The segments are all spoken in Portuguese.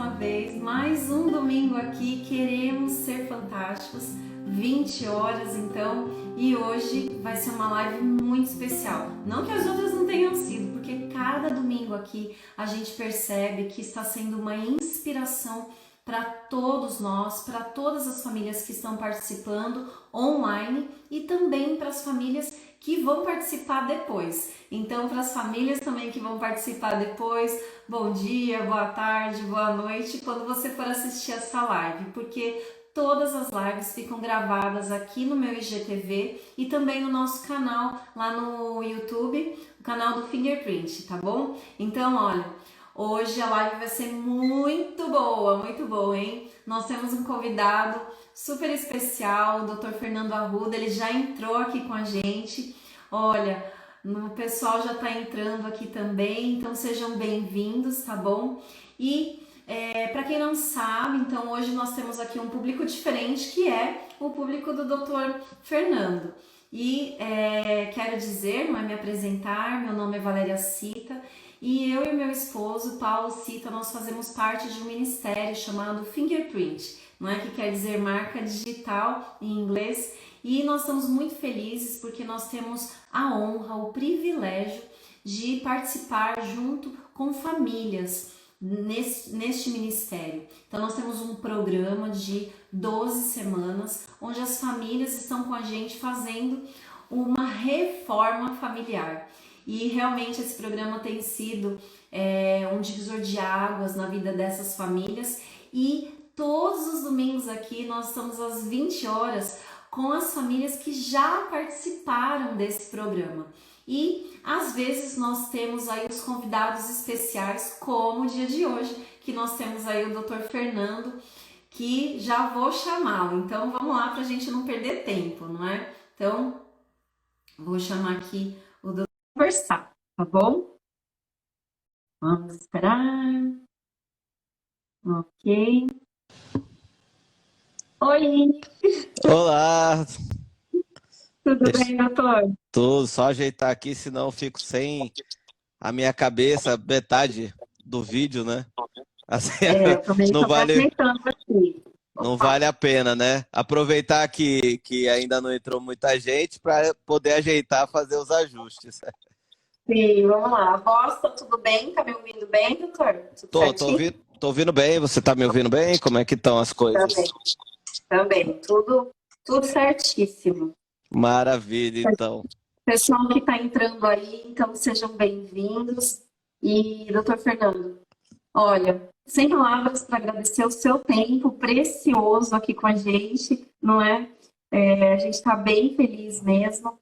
uma vez, mais um domingo aqui, queremos ser fantásticos, 20 horas então, e hoje vai ser uma live muito especial. Não que as outras não tenham sido, porque cada domingo aqui a gente percebe que está sendo uma inspiração para todos nós, para todas as famílias que estão participando online e também para as famílias que vão participar depois. Então, para as famílias também que vão participar depois, bom dia, boa tarde, boa noite, quando você for assistir essa live, porque todas as lives ficam gravadas aqui no meu IGTV e também no nosso canal lá no YouTube, o canal do Fingerprint, tá bom? Então, olha, hoje a live vai ser muito boa, hein? Nós temos um convidado super especial, o Dr. Fernando Arruda, ele já entrou aqui com a gente. Olha, o pessoal já está entrando aqui também, então sejam bem-vindos, tá bom? E para quem não sabe, então hoje nós temos aqui um público diferente, que é o público do Dr. Fernando. E quero dizer, não é me apresentar, meu nome é Valéria Cita, e eu e meu esposo, Paulo Cita, nós fazemos parte de um ministério chamado Fingerprint, não é, que quer dizer marca digital em inglês, e nós estamos muito felizes porque nós temos a honra, o privilégio de participar junto com famílias neste ministério. Então nós temos um programa de 12 semanas, onde as famílias estão com a gente fazendo uma reforma familiar. E realmente esse programa tem sido um divisor de águas na vida dessas famílias, e todos os domingos aqui nós estamos às 20 horas com as famílias que já participaram desse programa. E às vezes nós temos aí os convidados especiais, como o dia de hoje, que nós temos aí o Dr. Fernando, que já vou chamá-lo. Então vamos lá para a gente não perder tempo, não é? Então vou chamar aqui o Dr. Conversar, tá bom? Vamos esperar. Ok. Oi! Olá! Tudo bem, doutor? Tudo, só ajeitar aqui, senão eu fico sem a minha cabeça, metade do vídeo, né? Assim, Eu também não estou me vale, ajeitando aqui. não vale a pena, né? Aproveitar que ainda não entrou muita gente para poder ajeitar, fazer os ajustes. Sim, vamos lá. A voz, tá tudo bem? Tá me ouvindo bem, doutor? Tudo certinho? Tô ouvindo bem, você tá me ouvindo bem? Como é que estão as coisas? Também. Tudo certíssimo. Maravilha, então. Pessoal que está entrando aí, então sejam bem-vindos. E, doutor Fernando, olha, sem palavras para agradecer o seu tempo precioso aqui com a gente, não é? A gente está bem feliz mesmo.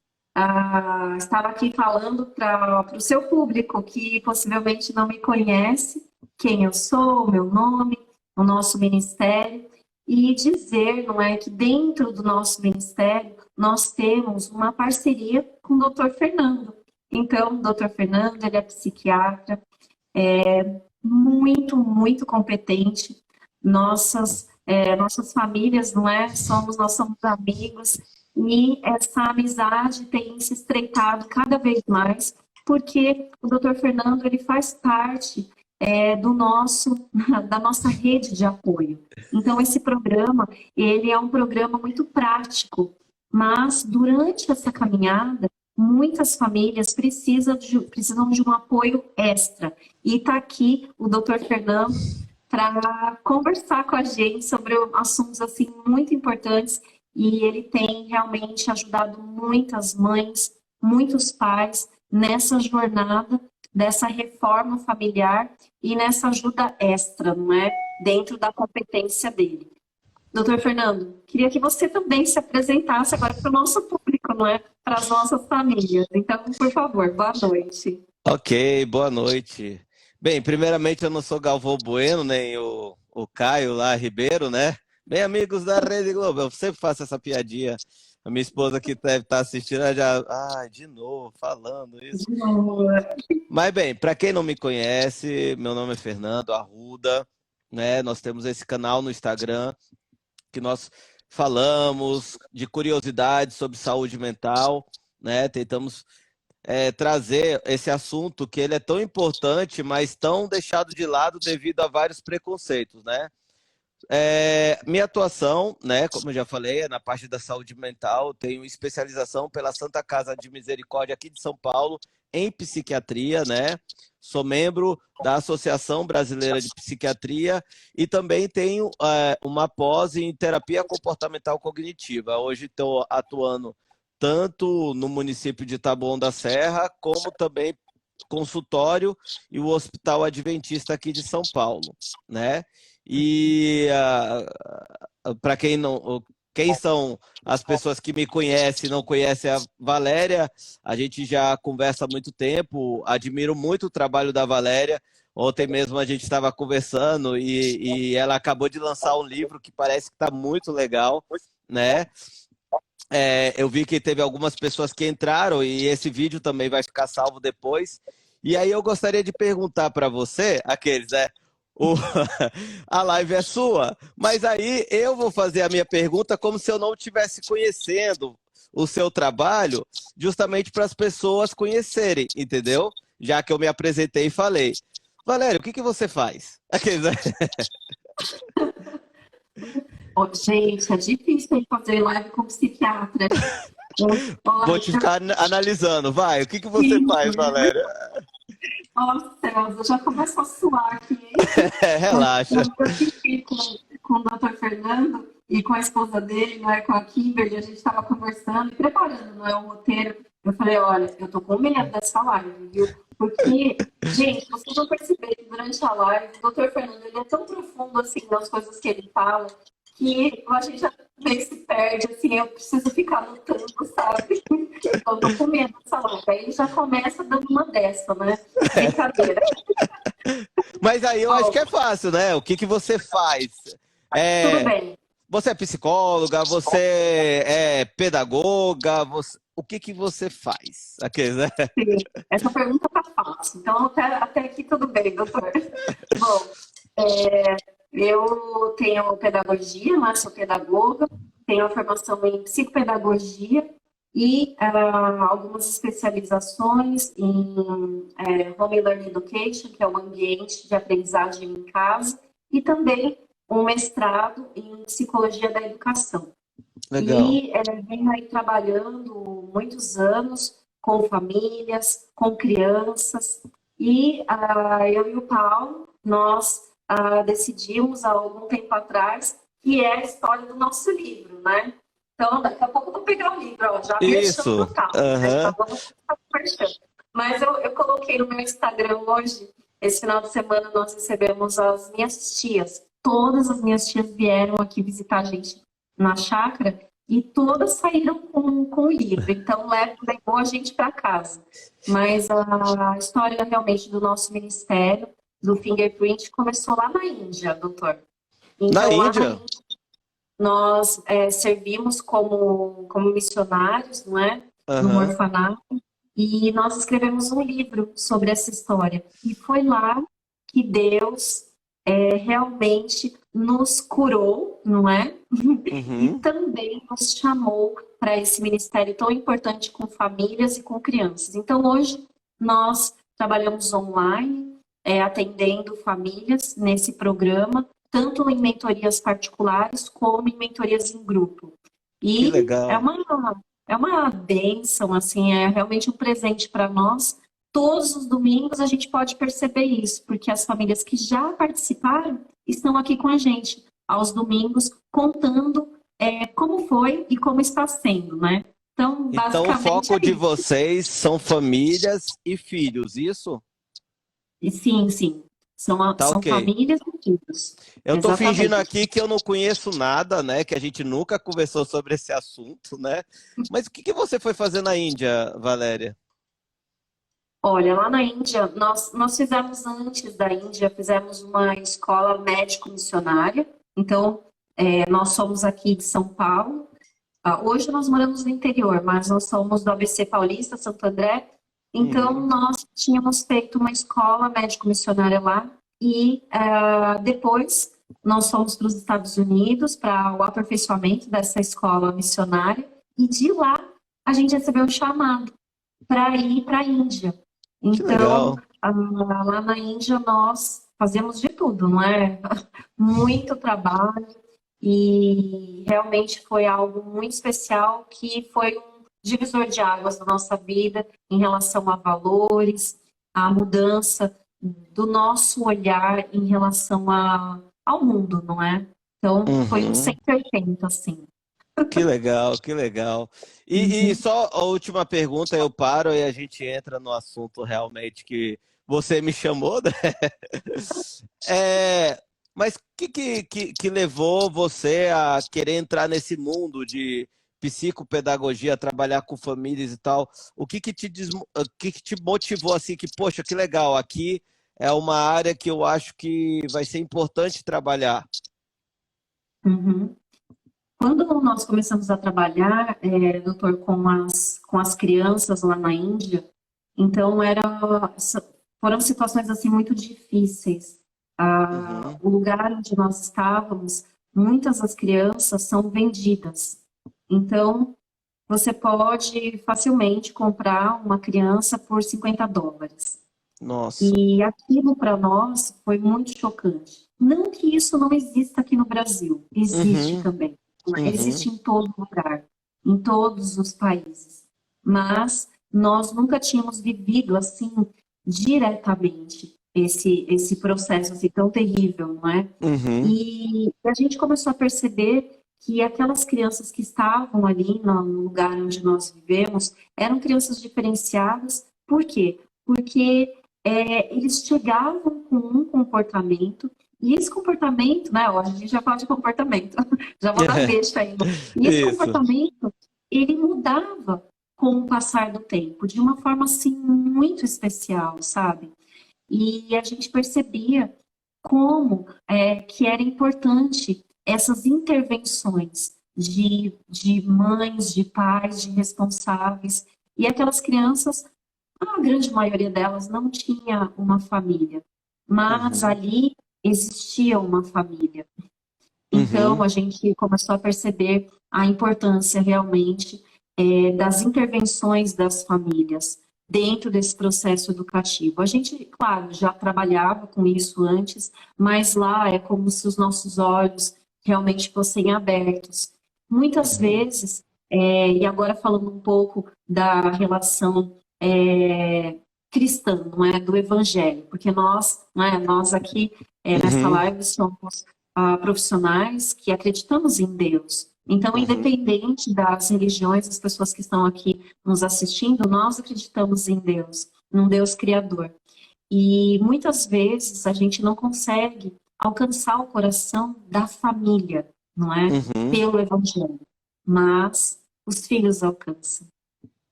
Estava aqui falando para o seu público que possivelmente não me conhece, quem eu sou, o meu nome, o nosso ministério, e dizer, não é, que dentro do nosso ministério nós temos uma parceria com o Dr. Fernando. Então, o Dr. Fernando, ele é psiquiatra, muito competente. Nossas famílias, não é? Nós somos amigos, e essa amizade tem se estreitado cada vez mais, porque o Dr. Fernando, ele faz parte da nossa rede de apoio. Então, esse programa, ele é um programa muito prático, mas durante essa caminhada, muitas famílias precisam de um apoio extra. E está aqui o Dr. Fernando para conversar com a gente sobre assuntos assim muito importantes, e ele tem realmente ajudado muitas mães, muitos pais nessa jornada dessa reforma familiar e nessa ajuda extra, não é? Dentro da competência dele. Doutor Fernando, queria que você também se apresentasse agora para o nosso público, não é? Para as nossas famílias. Então, por favor, boa noite. Ok, boa noite. Bem, primeiramente eu não sou Galvão Bueno, nem o Caio lá, Ribeiro, né? Bem, amigos da Rede Globo, eu sempre faço essa piadinha. A minha esposa que deve estar assistindo, ela já... de novo, falando isso. Mas bem, para quem não me conhece, meu nome é Fernando Arruda, né? Nós temos esse canal no Instagram que nós falamos de curiosidades sobre saúde mental, né? Tentamos trazer esse assunto que ele é tão importante, mas tão deixado de lado devido a vários preconceitos, né? Minha atuação, né, como eu já falei, é na parte da saúde mental. Tenho especialização pela Santa Casa de Misericórdia aqui de São Paulo em psiquiatria, né? Sou membro da Associação Brasileira de Psiquiatria e também tenho uma pós em terapia comportamental cognitiva. Hoje estou atuando tanto no município de Taboão da Serra, como também consultório e o Hospital Adventista aqui de São Paulo, né? E para quem são as pessoas que me conhecem e não conhecem a Valéria, a gente já conversa há muito tempo, admiro muito o trabalho da Valéria. Ontem mesmo a gente estava conversando e ela acabou de lançar um livro que parece que está muito legal, né? Eu vi que teve algumas pessoas que entraram e esse vídeo também vai ficar salvo depois. E aí eu gostaria de perguntar para você, a live é sua, mas aí eu vou fazer a minha pergunta como se eu não estivesse conhecendo o seu trabalho, justamente para as pessoas conhecerem, entendeu? Já que eu me apresentei e falei. Valéria, o que você faz? Oh, gente, é difícil fazer live com psiquiatra. Vou te ficar analisando. Vai, o que você faz, Valéria? Nossa, eu já começo a suar aqui. Relaxa. Eu fiquei com o Dr. Fernando e com a esposa dele, né, com a Kimberly, a gente estava conversando e preparando, não é, o roteiro. Eu falei, olha, eu tô com medo dessa live, viu? Porque, gente, vocês vão perceber que durante a live, o Dr. Fernando, ele é tão profundo, assim, nas coisas que ele fala, que a gente já meio que se perde, assim, eu preciso ficar no tanto, sabe? Eu tô com medo dessa live. Aí ele já começa dando uma dessa, né? Brincadeira. Mas aí eu acho que é fácil, né? O que você faz? Tudo bem. Você é psicóloga, você é pedagoga, o que você faz? Né? Sim, essa pergunta tá fácil, então até aqui tudo bem, doutor. Bom, eu tenho pedagogia, mas sou pedagoga, tenho a formação em psicopedagogia e algumas especializações em Home Learning Education, que é o ambiente de aprendizagem em casa, e também um mestrado em psicologia da educação. Legal. E venho aí trabalhando muitos anos com famílias, com crianças, e eu e o Paulo, nós decidimos há algum tempo atrás que é a história do nosso livro, né? Então, daqui a pouco eu vou pegar o livro, ó, já mexendo no tal. Mas eu coloquei no meu Instagram hoje, esse final de semana nós recebemos as minhas tias. Todas as minhas tias vieram aqui visitar a gente na chácara e todas saíram com o livro. Então, levou a gente para casa. Mas a história realmente do nosso ministério, do Fingerprint, começou lá na Índia, doutor. Então, na Índia? Nós servimos como missionários, não é? No orfanato. E nós escrevemos um livro sobre essa história. E foi lá que Deus realmente nos curou, não é? E também nos chamou para esse ministério tão importante com famílias e com crianças. Então, hoje, nós trabalhamos online, atendendo famílias nesse programa, tanto em mentorias particulares como em mentorias em grupo. E que legal. É uma bênção, assim, é realmente um presente para nós. Todos os domingos a gente pode perceber isso, porque as famílias que já participaram estão aqui com a gente aos domingos, contando como foi e como está sendo, né? Então, basicamente, o foco de vocês são famílias e filhos, isso? Sim, sim. São okay. Famílias e filhos. Eu estou fingindo aqui que eu não conheço nada, né? Que a gente nunca conversou sobre esse assunto, né? Mas o que você foi fazer na Índia, Valéria? Olha, lá na Índia, nós fizemos antes da Índia, fizemos uma escola médico-missionária. Então, nós somos aqui de São Paulo. Hoje nós moramos no interior, mas nós somos do ABC Paulista, Santo André. Então, nós tínhamos feito uma escola médico-missionária lá. E depois, nós fomos para os Estados Unidos para o aperfeiçoamento dessa escola missionária. E de lá, a gente recebeu um chamado para ir para a Índia. Que Então, legal. lá na Índia nós fazemos de tudo, não é? Muito trabalho e realmente foi algo muito especial que foi um divisor de águas na nossa vida em relação a valores, a mudança do nosso olhar em relação ao mundo, não é? Então, foi um Uhum. 180, assim. Que legal, que legal. E Uhum, só a última pergunta, eu paro e a gente entra no assunto realmente que você me chamou, né? É, mas o que levou você a querer entrar nesse mundo de psicopedagogia, trabalhar com famílias e tal? O que te motivou assim que, poxa, que legal, aqui é uma área que eu acho que vai ser importante trabalhar. uhum. Quando nós começamos a trabalhar, doutor, com as crianças lá na Índia, então foram situações assim muito difíceis. Uhum, O lugar onde nós estávamos, muitas das crianças são vendidas. Então, você pode facilmente comprar uma criança por US$ 50. nossa. E aquilo para nós foi muito chocante. Não que isso não exista aqui no Brasil, existe Uhum, também. uhum, Existe em todo lugar, em todos os países. Mas nós nunca tínhamos vivido assim diretamente esse processo assim, tão terrível, não é? uhum, E a gente começou a perceber que aquelas crianças que estavam ali no lugar onde nós vivemos eram crianças diferenciadas. Por quê? Porque eles chegavam com um comportamento, e esse comportamento, né, hoje a gente já fala de comportamento, já vou dar deixa aí, né? E esse Isso. comportamento, ele mudava com o passar do tempo, de uma forma, assim, muito especial, sabe? E a gente percebia como que era importante essas intervenções de mães, de pais, de responsáveis, e aquelas crianças, a grande maioria delas não tinha uma família, mas Uhum, ali existia uma família. Então, uhum, a gente começou a perceber a importância realmente das intervenções das famílias dentro desse processo educativo. A gente, claro, já trabalhava com isso antes, mas lá é como se os nossos olhos realmente fossem abertos. Muitas uhum, vezes, e agora falando um pouco da relação cristã, não é, do evangelho, porque nós, né, nós aqui nessa uhum, live somos profissionais que acreditamos em Deus. Então, uhum, independente das religiões, das pessoas que estão aqui nos assistindo, nós acreditamos em Deus, num Deus criador. E muitas vezes a gente não consegue alcançar o coração da família, não é? uhum, Pelo evangelho. Mas os filhos alcançam.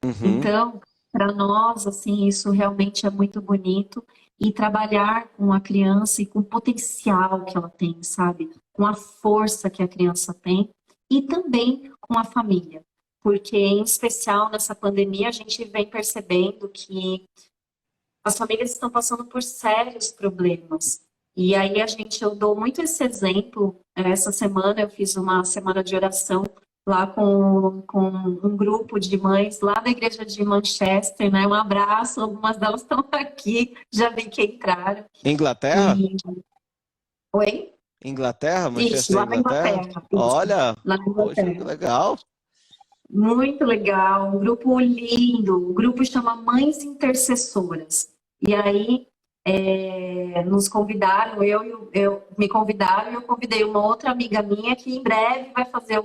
uhum, Então, para nós, assim, isso realmente é muito bonito e trabalhar com a criança e com o potencial que ela tem, sabe? Com a força que a criança tem e também com a família. Porque, em especial nessa pandemia, a gente vem percebendo que as famílias estão passando por sérios problemas. E aí eu dou muito esse exemplo. Essa semana eu fiz uma semana de oração lá com um grupo de mães lá da igreja de Manchester, né? Um abraço, algumas delas estão aqui, já vi que entraram. Inglaterra? E oi? Inglaterra? Isso, Manchester, lá na Inglaterra? Inglaterra, isso, Olha, lá na poxa, que Inglaterra. legal. Muito legal, um grupo lindo. O grupo chama Mães Intercessoras. E aí nos convidaram, me convidaram e eu convidei uma outra amiga minha que em breve vai fazer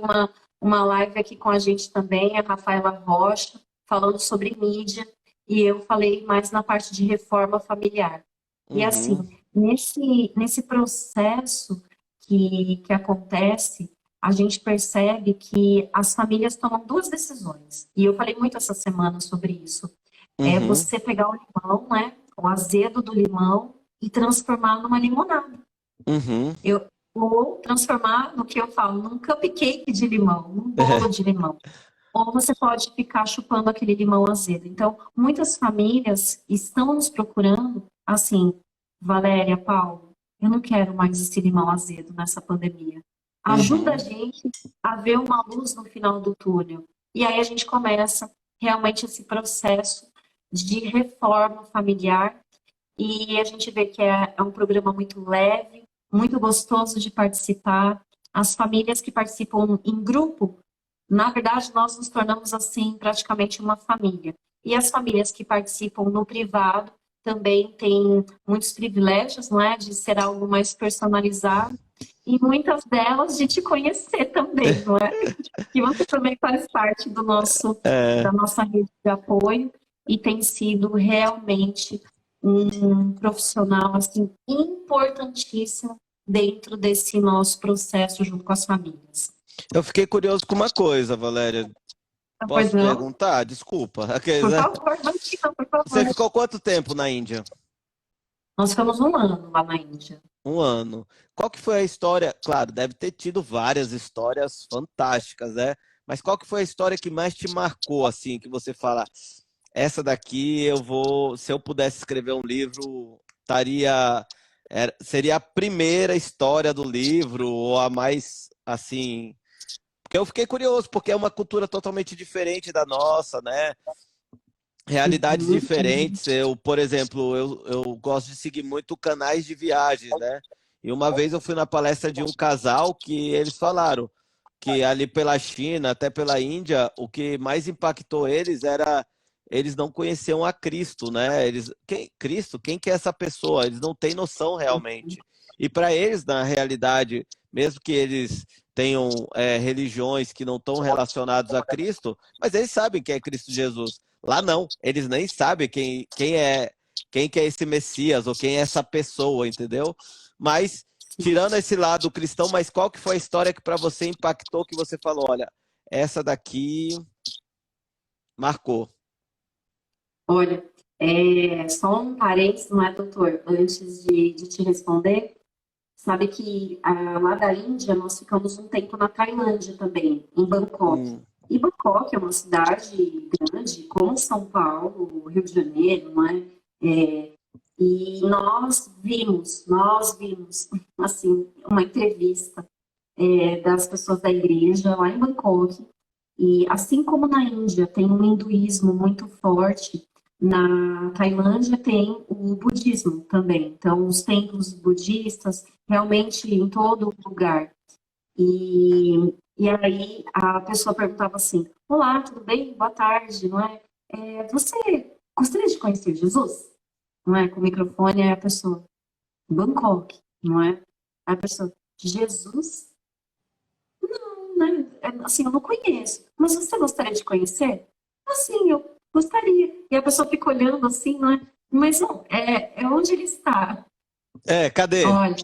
uma live aqui com a gente também, a Rafaela Rocha, falando sobre mídia. E eu falei mais na parte de reforma familiar. E Uhum, assim, nesse processo que acontece, a gente percebe que as famílias tomam duas decisões. E eu falei muito essa semana sobre isso. É uhum, você pegar o limão, né? O azedo do limão e transformar numa limonada. uhum. Eu ou transformar no que eu falo, num cupcake de limão, num bolo de limão. Ou você pode ficar chupando aquele limão azedo. Então, muitas famílias estão nos procurando assim, Valéria, Paulo, eu não quero mais esse limão azedo nessa pandemia. Ajuda a Uhum. gente a ver uma luz no final do túnel. E aí a gente começa realmente esse processo de reforma familiar. E a gente vê que é um programa muito leve, muito gostoso de participar. As famílias que participam em grupo, na verdade, nós nos tornamos assim praticamente uma família. E as famílias que participam no privado também têm muitos privilégios, não é? De ser algo mais personalizado. E muitas delas de te conhecer também, não é? Que você também faz parte É, da nossa rede de apoio e tem sido realmente um profissional assim importantíssimo dentro desse nosso processo junto com as famílias. eu fiquei curioso com uma coisa, Valéria. Pois Posso não? perguntar? Desculpa. Aqueles, Por né? favor, imagina, por Você favor. ficou quanto tempo na Índia? Nós ficamos um ano lá na Índia. Um ano. Qual que foi a história? Claro, deve ter tido várias histórias fantásticas, né? Mas qual que foi a história que mais te marcou, assim, que você fala, essa daqui eu vou, se eu pudesse escrever um livro, estaria, seria a primeira história do livro ou a mais, assim, porque eu fiquei curioso, porque é uma cultura totalmente diferente da nossa, né? Realidades Uhum, uhum. diferentes. Eu, por exemplo, eu gosto de seguir muito canais de viagens, né? E uma vez eu fui na palestra de um casal que eles falaram que ali pela China, até pela Índia, o que mais impactou eles era eles não conheciam a Cristo, né? Cristo, quem que é essa pessoa? Eles não têm noção realmente. E para eles, na realidade, mesmo que eles tenham religiões que não estão relacionadas a Cristo, mas eles sabem quem é Cristo Jesus. Lá não, eles nem sabem quem que é esse Messias ou quem é essa pessoa, entendeu? Mas tirando esse lado cristão, mas qual que foi a história que para você impactou que você falou, olha, essa daqui marcou. Olha, só um parênteses, não é, doutor? Antes de te responder, sabe que lá da Índia nós ficamos um tempo na Tailândia também, em Bangkok. Hum, E Bangkok é uma cidade grande, como São Paulo, Rio de Janeiro, não é? E nós vimos, assim, uma entrevista das pessoas da igreja lá em Bangkok. E assim como na Índia tem um hinduísmo muito forte, na Tailândia tem o budismo também. Então, os templos budistas realmente em todo lugar. E aí a pessoa perguntava assim: Olá, tudo bem? Boa tarde, não é? Você gostaria de conhecer Jesus? Não é? Com o microfone, aí a pessoa, Bangkok, não é? Aí a pessoa, Jesus? Né? Assim, eu não conheço. Mas você gostaria de conhecer? Assim, eu gostaria. E a pessoa fica olhando assim, não é? Mas não, é onde ele está. cadê? Olha,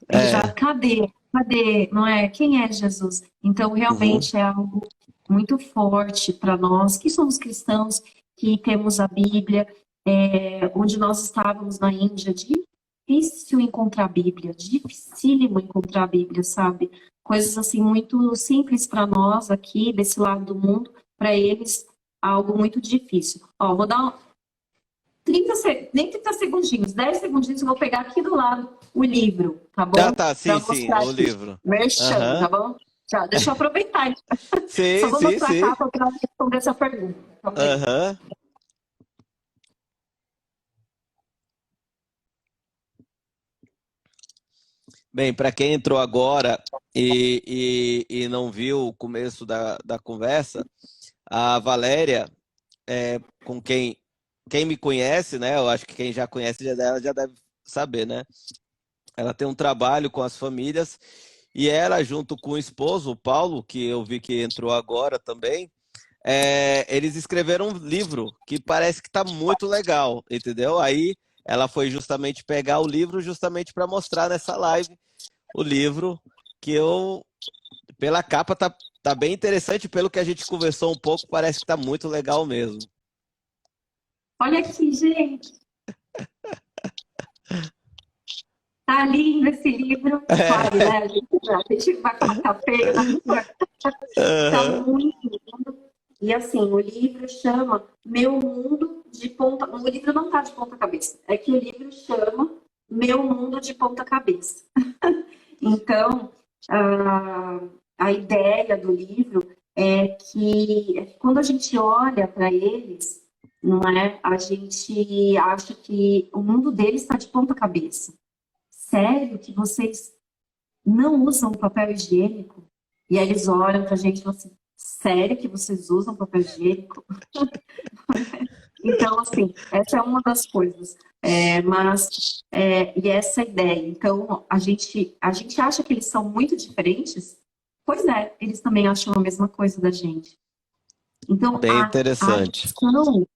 É, exato, cadê? Cadê? Não é? Quem é Jesus? Então, uhum. realmente é algo muito forte para nós, que somos cristãos, que temos a Bíblia, onde nós estávamos na Índia, difícil encontrar a Bíblia, dificílimo encontrar a Bíblia, sabe? Coisas assim muito simples para nós aqui, desse lado do mundo, para eles, algo muito difícil. Ó, vou dar 30 segundinhos, 10 segundinhos, eu vou pegar aqui do lado o livro, tá Ah, bom? tá, Para sim, sim, mostrar o aqui. livro. Merchan, tá Aham. bom? Já, deixa eu aproveitar. Só Sim, vou sim, mostrar a sim. capa para responder essa pergunta. Calma aí. Aham. Bem, para quem entrou agora e não viu o começo da conversa, a Valéria, com quem me conhece, né? Eu acho que quem já conhece dela já deve saber, né? Ela tem um trabalho com as famílias e ela, junto com o esposo, o Paulo, que eu vi que entrou agora também, eles escreveram um livro que parece que está muito legal, entendeu? Aí ela foi justamente pegar o livro justamente para mostrar nessa live o livro que eu, pela capa, tá bem interessante, pelo que a gente conversou um pouco, parece que tá muito legal mesmo. Olha aqui, gente. Tá lindo esse livro. Claro, né? A gente vai colocar feio, não importa. Tá Aham. muito lindo. E assim, o livro chama Meu Mundo de Ponta. O livro não tá de ponta cabeça. É que o livro chama Meu Mundo de Ponta Cabeça. Então, a, a ideia do livro é que quando a gente olha para eles, não é? A gente acha que o mundo deles está de ponta cabeça. Sério que vocês não usam papel higiênico? E aí eles olham pra gente e falam assim, sério que vocês usam papel higiênico? Então, assim, essa é uma das coisas. E essa é a ideia. Então, a gente acha que eles são muito diferentes? Pois é, eles também acham a mesma coisa da gente. Então, Bem a interessante. missão,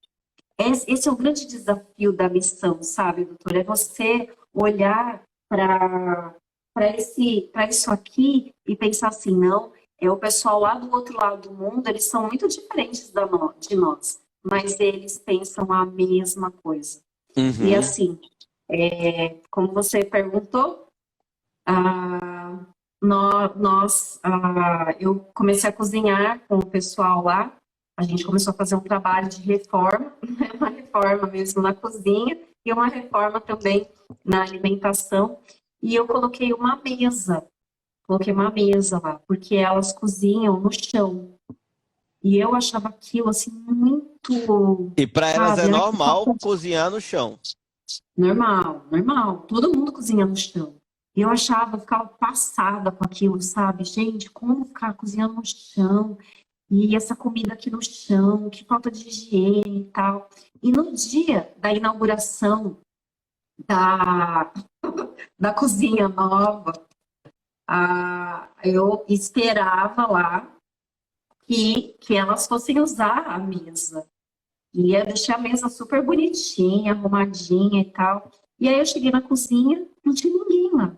esse é o grande desafio da missão, sabe, doutor? É você olhar para isso aqui e pensar assim, não, é o pessoal lá do outro lado do mundo, eles são muito diferentes de nós, mas eles pensam a mesma coisa. E Uhum. assim, como você perguntou, ah, eu comecei a cozinhar com o pessoal lá. A gente começou a fazer um trabalho de reforma, uma reforma mesmo na cozinha e uma reforma também na alimentação. E eu coloquei uma mesa lá, porque elas cozinham no chão. E eu achava aquilo assim muito, E para elas é sabe, ai, que normal falta de cozinhar no chão. normal, normal. Todo mundo cozinha no chão. E eu achava, eu ficava passada com aquilo, sabe? Gente, como ficar cozinhando no chão? E essa comida aqui no chão, que falta de higiene e tal. E no dia da inauguração da, da cozinha nova, eu esperava lá que elas fossem usar a mesa. Ia deixar a mesa super bonitinha, arrumadinha e tal. E aí eu cheguei na cozinha, não tinha ninguém lá.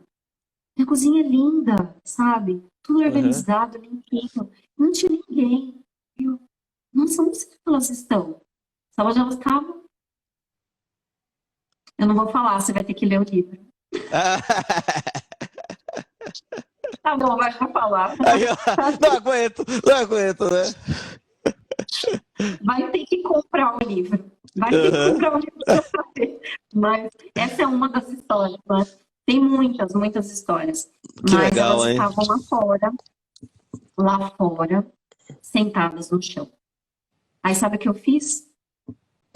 Minha cozinha é linda, sabe? Tudo Uhum. organizado, limpinho. Não tinha ninguém. Eu, nossa, onde será que elas estão? Sabe onde elas estavam? Eu não vou falar, você vai ter que ler o livro. Tá bom, vai falar. Aí, ó, não aguento, não aguento, né? Vai ter que comprar o livro. Vai ter que Uhum. comprar o livro para saber. Mas essa é uma das histórias, né? Tem muitas, muitas histórias. Que Mas legal, elas hein? estavam lá fora, sentadas no chão. Aí sabe o que eu fiz?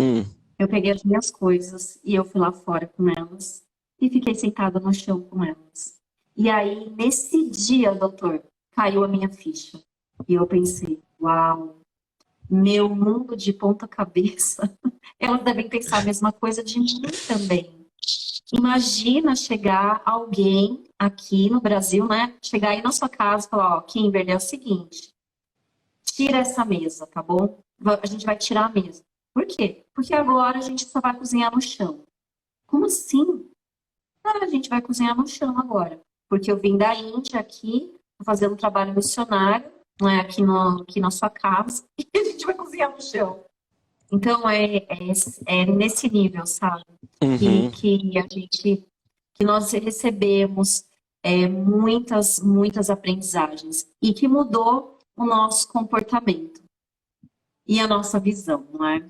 Hum. Eu peguei as minhas coisas e eu fui lá fora com elas e fiquei sentada no chão com elas. E aí, nesse dia, doutor, caiu a minha ficha. E eu pensei, uau, meu mundo de ponta cabeça. Elas devem pensar a mesma coisa de mim também. Imagina chegar alguém aqui no Brasil, né? Chegar aí na sua casa e falar, ó, Kimberly, é o seguinte, tira essa mesa, tá bom? A gente vai tirar a mesa. Por quê? Porque agora a gente só vai cozinhar no chão. Como assim? Ah, a gente vai cozinhar no chão agora. Porque eu vim da Índia aqui, fazendo um trabalho missionário, não é aqui na sua casa, e a gente vai cozinhar no chão. Então é nesse nível, sabe? Uhum. Que nós recebemos muitas, muitas aprendizagens e que mudou o nosso comportamento e a nossa visão, não é?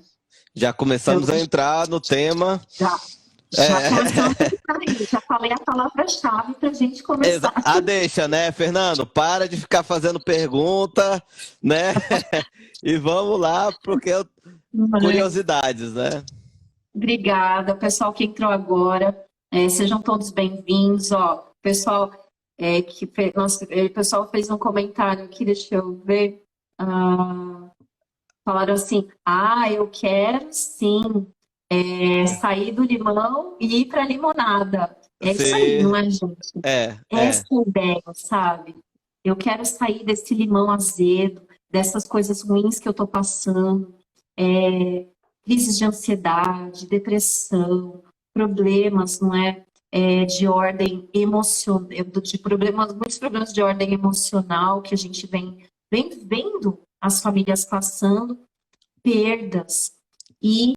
Já Então, começamos a entrar no tema. já, já começamos a É... entrar aí, já falei a palavra-chave para a gente começar. Deixa, né, Fernando? Para de ficar fazendo pergunta, né? E vamos lá, porque Mas, curiosidades, né? obrigada, o pessoal que entrou agora, sejam todos bem-vindos. Ó, o pessoal o pessoal fez um comentário aqui, deixa eu ver. Falaram assim: ah, eu quero sim sair do limão e ir para limonada. É isso aí, Sim, não é, gente? é. Essa é a ideia, sabe? Eu quero sair desse limão azedo, dessas coisas ruins que eu estou passando, crises de ansiedade, depressão, problemas, não é? De ordem emocional, muitos problemas de ordem emocional que a gente vem vendo as famílias passando, perdas. E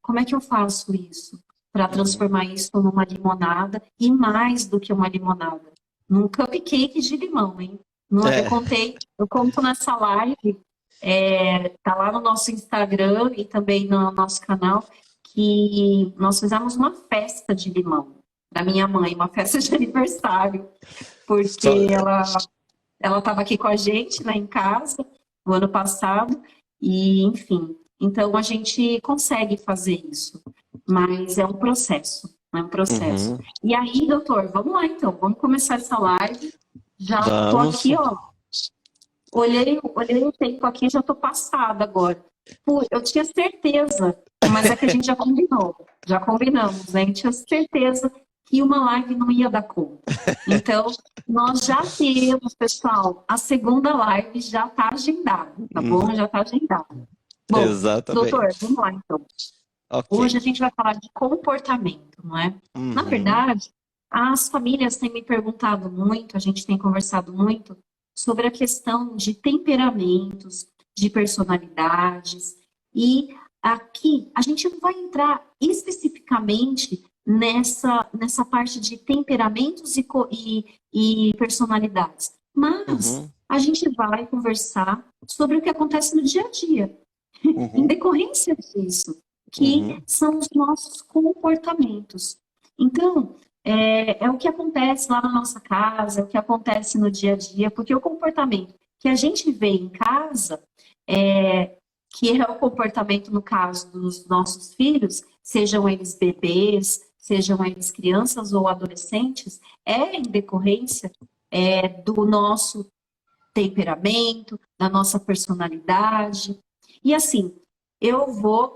como é que eu faço isso? Para Uhum. transformar isso numa limonada e mais do que uma limonada, num cupcake de limão, hein? É. Eu conto nessa live, tá lá no nosso Instagram e também no nosso canal, que nós fizemos uma festa de limão da minha mãe, uma festa de aniversário, Só... porque ela estava aqui com a gente, né, em casa, no ano passado, e enfim. Então, a gente consegue fazer isso, mas é um processo, é um processo. Uhum. E aí, doutor, vamos lá então, vamos começar essa live. Já tô Vamos. aqui, ó, olhei o tempo aqui, já tô passada agora. Pô, eu tinha certeza, mas é que a gente já combinou, já combinamos, né? A gente tinha certeza que uma live não ia dar conta. Então, nós já temos, pessoal, a segunda live já está agendada, tá bom? Já está agendada. Bom, doutor, Exatamente. vamos lá então. Ok. Hoje a gente vai falar de comportamento, não é? Na Uhum. verdade, as famílias têm me perguntado muito, a gente tem conversado muito sobre a questão de temperamentos, de personalidades, e aqui a gente não vai entrar especificamente nessa parte de temperamentos e personalidades, mas Uhum. a gente vai conversar sobre o que acontece no dia a dia, em Uhum. decorrência disso, que Uhum. são os nossos comportamentos. Então, é o que acontece lá na nossa casa, é o que acontece no dia a dia, porque o comportamento que a gente vê em casa, que é o comportamento, no caso dos nossos filhos, sejam eles bebês, sejam eles crianças ou adolescentes, é em decorrência do nosso temperamento, da nossa personalidade. E assim,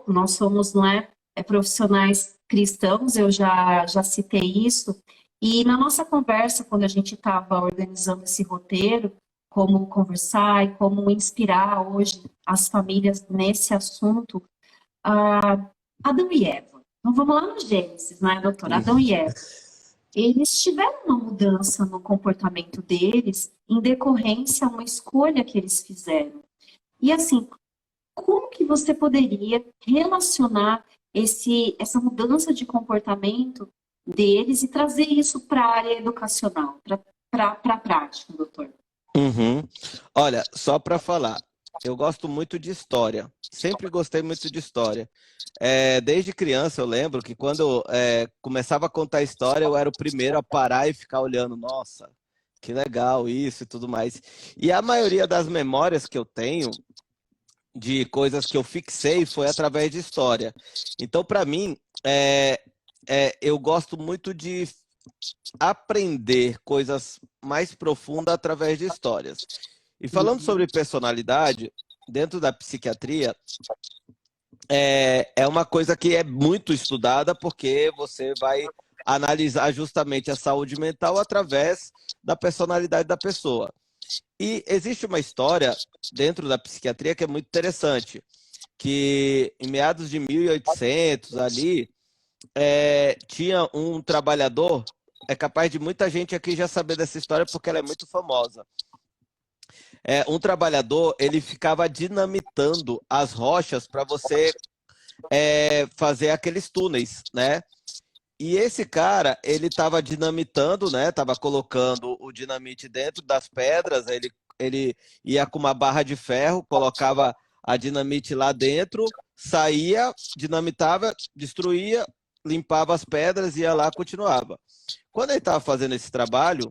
nós somos, não é, profissionais cristãos, eu já citei isso, e na nossa conversa, quando a gente estava organizando esse roteiro, como conversar e como inspirar hoje as famílias nesse assunto, Adão e Eva. Então vamos lá no Gênesis, né, doutora? Adão e Eva. Eles tiveram uma mudança no comportamento deles em decorrência a uma escolha que eles fizeram. E assim, como que você poderia relacionar essa mudança de comportamento deles e trazer isso para a área educacional, para a prática, doutor? Uhum. Olha, só para falar, eu gosto muito de história. Sempre gostei muito de história. Desde criança eu lembro que quando eu começava a contar história, eu era o primeiro a parar e ficar olhando, nossa, que legal isso e tudo mais. E a maioria das memórias que eu tenho de coisas que eu fixei foi através de história. Então, para mim, eu gosto muito de aprender coisas mais profundas através de histórias. E falando sobre personalidade, dentro da psiquiatria, é uma coisa que é muito estudada porque você vai analisar justamente a saúde mental através da personalidade da pessoa. E existe uma história dentro da psiquiatria que é muito interessante, que em meados de 1800 ali, tinha um trabalhador, é capaz de muita gente aqui já saber dessa história porque ela é muito famosa. Um trabalhador, ele ficava dinamitando as rochas para você fazer aqueles túneis, né? E esse cara, ele estava dinamitando, né? Tava colocando o dinamite dentro das pedras, ele ia com uma barra de ferro, colocava a dinamite lá dentro, saía, dinamitava, destruía, limpava as pedras, ia lá, continuava. Quando ele estava fazendo esse trabalho,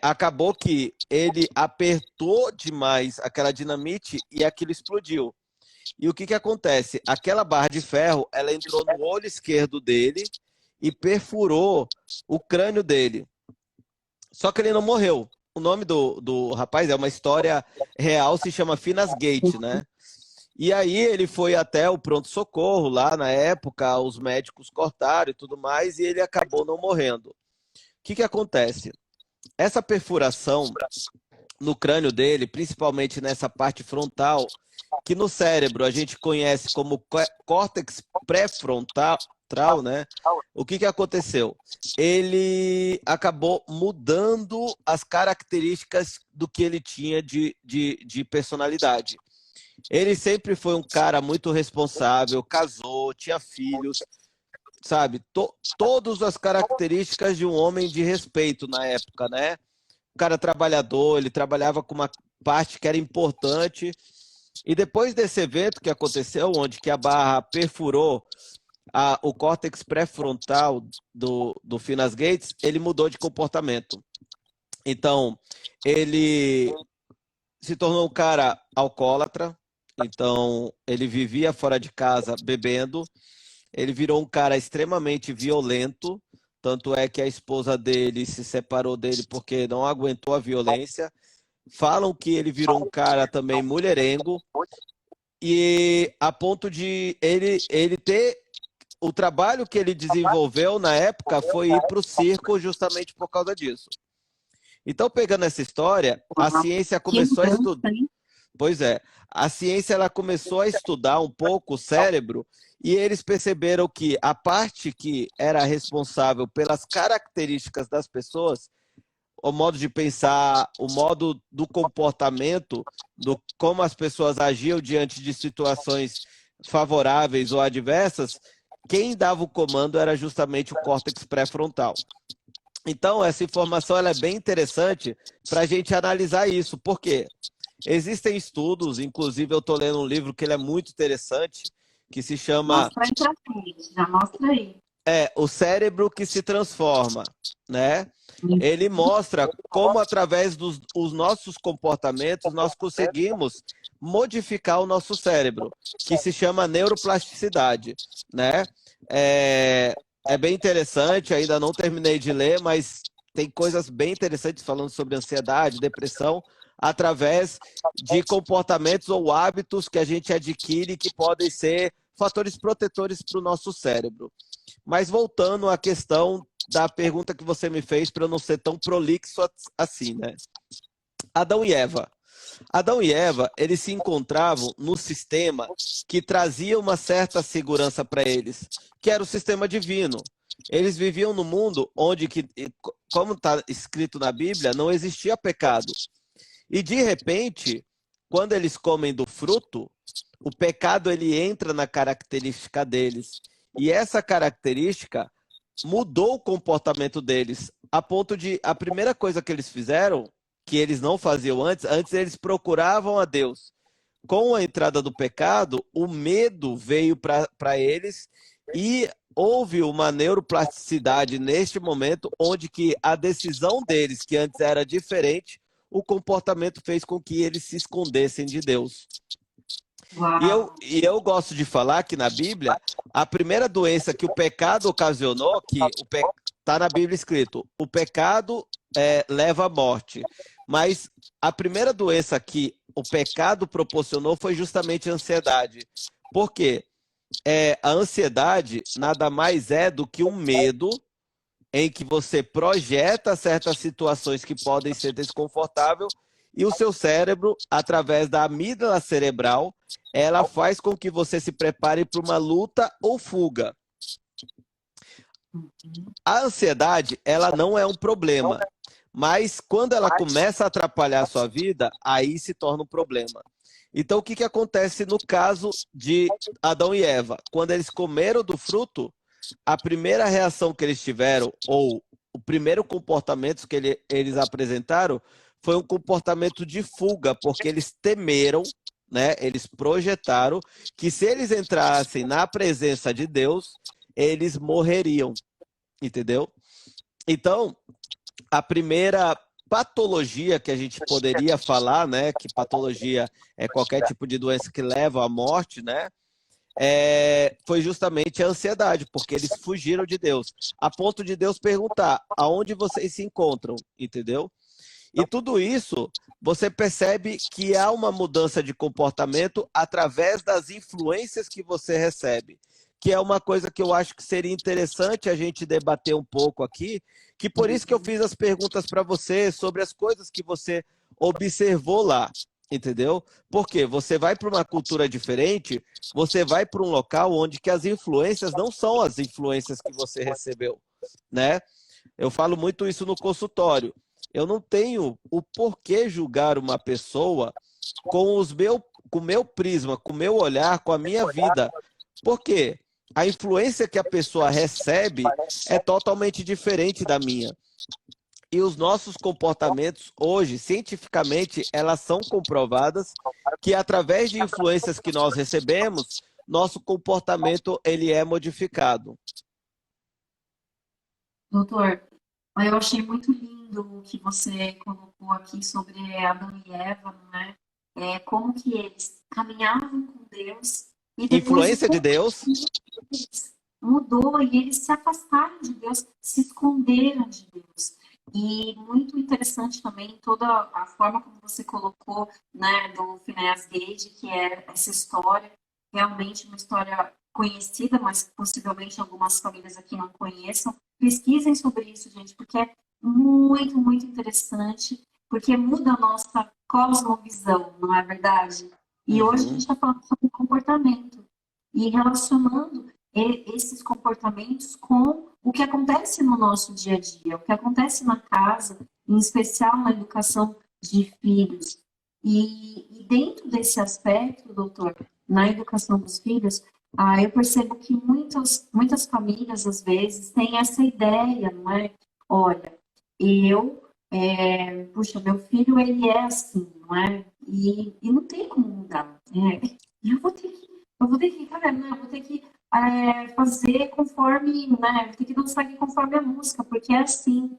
acabou que ele apertou demais aquela dinamite e aquilo explodiu. E o que que acontece? Aquela barra de ferro, ela entrou no olho esquerdo dele e perfurou o crânio dele. Só que ele não morreu. O nome do rapaz é uma história real, se chama Finas Gate, né? E aí ele foi até o pronto-socorro lá na época, os médicos cortaram e tudo mais, e ele acabou não morrendo. O que que acontece? Essa perfuração no crânio dele, principalmente nessa parte frontal, que no cérebro a gente conhece como córtex pré-frontal, né? O que que aconteceu? Ele acabou mudando as características do que ele tinha de personalidade. Ele sempre foi um cara muito responsável, casou, tinha filhos, sabe? Todas as características de um homem de respeito na época, né? Um cara trabalhador, ele trabalhava com uma parte que era importante. E depois desse evento que aconteceu, onde que a barra perfurou o córtex pré-frontal do Finas Gates, ele mudou de comportamento. Então, ele se tornou um cara alcoólatra, Então, ele vivia fora de casa bebendo. Ele virou um cara extremamente violento. Tanto é que a esposa dele se separou dele porque não aguentou a violência. Falam que ele virou um cara também mulherengo. E a ponto de ele ter o trabalho que ele desenvolveu na época foi ir para o circo justamente por causa disso. Então, pegando essa história, a ciência Que começou a mudança, estudar. hein? Pois é, a ciência ela começou a estudar um pouco o cérebro e eles perceberam que a parte que era responsável pelas características das pessoas, o modo de pensar, o modo do comportamento, do como as pessoas agiam diante de situações favoráveis ou adversas, quem dava o comando era justamente o córtex pré-frontal. Então, essa informação ela é bem interessante para a gente analisar isso. Por quê? Existem estudos, inclusive eu estou lendo um livro que ele é muito interessante, que se chama Mostra aí pra gente, já mostra aí. O Cérebro que se Transforma, né? Ele mostra como, através dos os nossos comportamentos, nós conseguimos modificar o nosso cérebro, que se chama neuroplasticidade, né? É bem interessante, ainda não terminei de ler, mas tem coisas bem interessantes falando sobre ansiedade, depressão, através de comportamentos ou hábitos que a gente adquire que podem ser fatores protetores para o nosso cérebro. Mas voltando à questão da pergunta que você me fez, para eu não ser tão prolixo assim, né? Adão e Eva. Adão e Eva, eles se encontravam no sistema que trazia uma certa segurança para eles, que era o sistema divino. Eles viviam num mundo onde, como está escrito na Bíblia, não existia pecado. E de repente, quando eles comem do fruto, o pecado ele entra na característica deles. E essa característica mudou o comportamento deles, a ponto de a primeira coisa que eles fizeram, que eles não faziam antes eles procuravam a Deus. Com a entrada do pecado, o medo veio para eles e houve uma neuroplasticidade neste momento, onde que a decisão deles, que antes era diferente, o comportamento fez com que eles se escondessem de Deus. Uau. E eu gosto de falar que na Bíblia, a primeira doença que o pecado ocasionou, que está na Bíblia escrito, o pecado leva à morte. Mas a primeira doença que o pecado proporcionou foi justamente a ansiedade. Por quê? A ansiedade nada mais é do que um medo em que você projeta certas situações que podem ser desconfortáveis e o seu cérebro, através da amígdala cerebral, ela faz com que você se prepare para uma luta ou fuga. A ansiedade, ela não é um problema, mas quando ela começa a atrapalhar a sua vida, aí se torna um problema. Então, o que acontece no caso de Adão e Eva? Quando eles comeram do fruto, a primeira reação que eles tiveram, ou o primeiro comportamento que eles apresentaram, foi um comportamento de fuga, porque eles temeram, né? Eles projetaram que se eles entrassem na presença de Deus, eles morreriam, entendeu? Então, a primeira patologia que a gente poderia falar, né? Que patologia é qualquer tipo de doença que leva à morte, né? Foi justamente a ansiedade, porque eles fugiram de Deus, a ponto de Deus perguntar aonde vocês se encontram, entendeu? E tudo isso, você percebe que há uma mudança de comportamento através das influências que você recebe, que é uma coisa que eu acho que seria interessante a gente debater um pouco aqui, que por isso que eu fiz as perguntas para você sobre as coisas que você observou lá, entendeu? Porque você vai para uma cultura diferente, você vai para um local onde que as influências não são as influências que você recebeu, né? Eu falo muito isso no consultório. Eu não tenho o porquê julgar uma pessoa com com o meu prisma, com o meu olhar, com a minha vida. Por quê? A influência que a pessoa recebe é totalmente diferente da minha. E os nossos comportamentos hoje, cientificamente, elas são comprovadas que através de influências que nós recebemos, nosso comportamento ele é modificado. Doutor, eu achei muito lindo o que você colocou aqui sobre Adão e Eva, não é? Como que eles caminhavam com Deus e depois o Influência de Deus. comportamento deles mudou e eles se afastaram de Deus, se esconderam de Deus. E muito interessante também toda a forma como você colocou, né, do Phineas Gage, que é essa história, realmente uma história conhecida, mas possivelmente algumas famílias aqui não conheçam. Pesquisem sobre isso, gente, porque é muito, muito interessante, porque muda a nossa cosmovisão, não é verdade? E hoje a gente Uhum, está falando sobre comportamento e relacionando esses comportamentos com o que acontece no nosso dia a dia, o que acontece na casa, em especial na educação de filhos. E dentro desse aspecto, doutor, na educação dos filhos, eu percebo que muitas famílias, às vezes, têm essa ideia, não é? Olha, puxa, meu filho, ele é assim, não é? E não tem como mudar, né? Eu vou ter que, tá vendo, né? Eu vou ter que fazer conforme, né? Vou ter que dançar aqui conforme a música, porque é assim.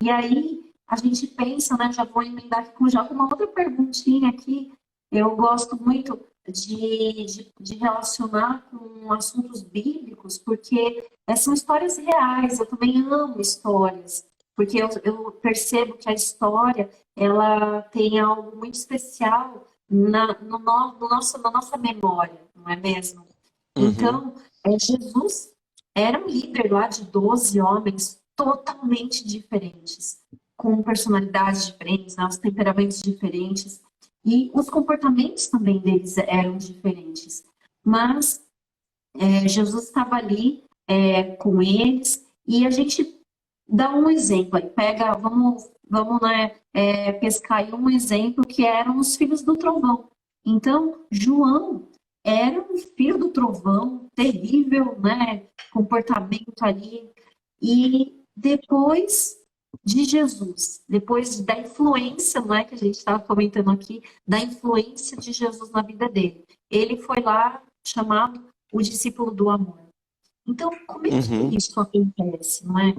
E aí a gente pensa, né? Já vou emendar aqui com uma outra perguntinha aqui. Eu gosto muito de relacionar com assuntos bíblicos, porque são histórias reais. Eu também amo histórias, porque eu percebo que a história ela tem algo muito especial na nossa memória, não é mesmo? uhum, Então, Jesus era um líder lá de 12 homens totalmente diferentes, com personalidades diferentes, né, os temperamentos diferentes, e os comportamentos também deles eram diferentes. Mas Jesus estava ali com eles, e a gente dá um exemplo aí, vamos né, pescar aí um exemplo que eram os filhos do trovão. Então, João era um filho do trovão, terrível, né, comportamento ali, e depois de Jesus, depois da influência, não é que a gente estava comentando aqui, da influência de Jesus na vida dele. Ele foi lá chamado o discípulo do amor. Então, como é que uhum. isso acontece, não é?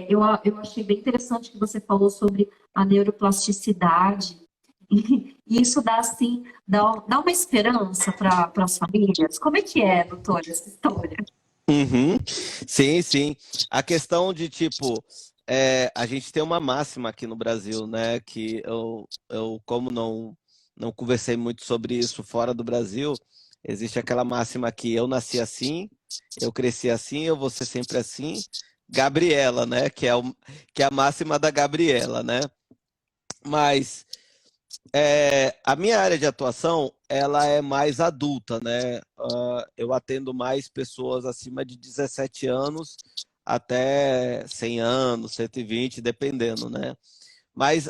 Eu achei bem interessante que você falou sobre a neuroplasticidade. E isso dá, assim, dá uma esperança para as famílias. Como é que é, doutora, essa história? Uhum. Sim, sim. A questão de tipo, a gente tem uma máxima aqui no Brasil, né? Que eu como não conversei muito sobre isso fora do Brasil, existe aquela máxima que eu nasci assim, eu cresci assim, eu vou ser sempre assim. Gabriela, né? Que é a máxima da Gabriela, né? Mas a minha área de atuação, ela é mais adulta, né? Eu atendo mais pessoas acima de 17 anos até 100 anos, 120, dependendo, né? Mas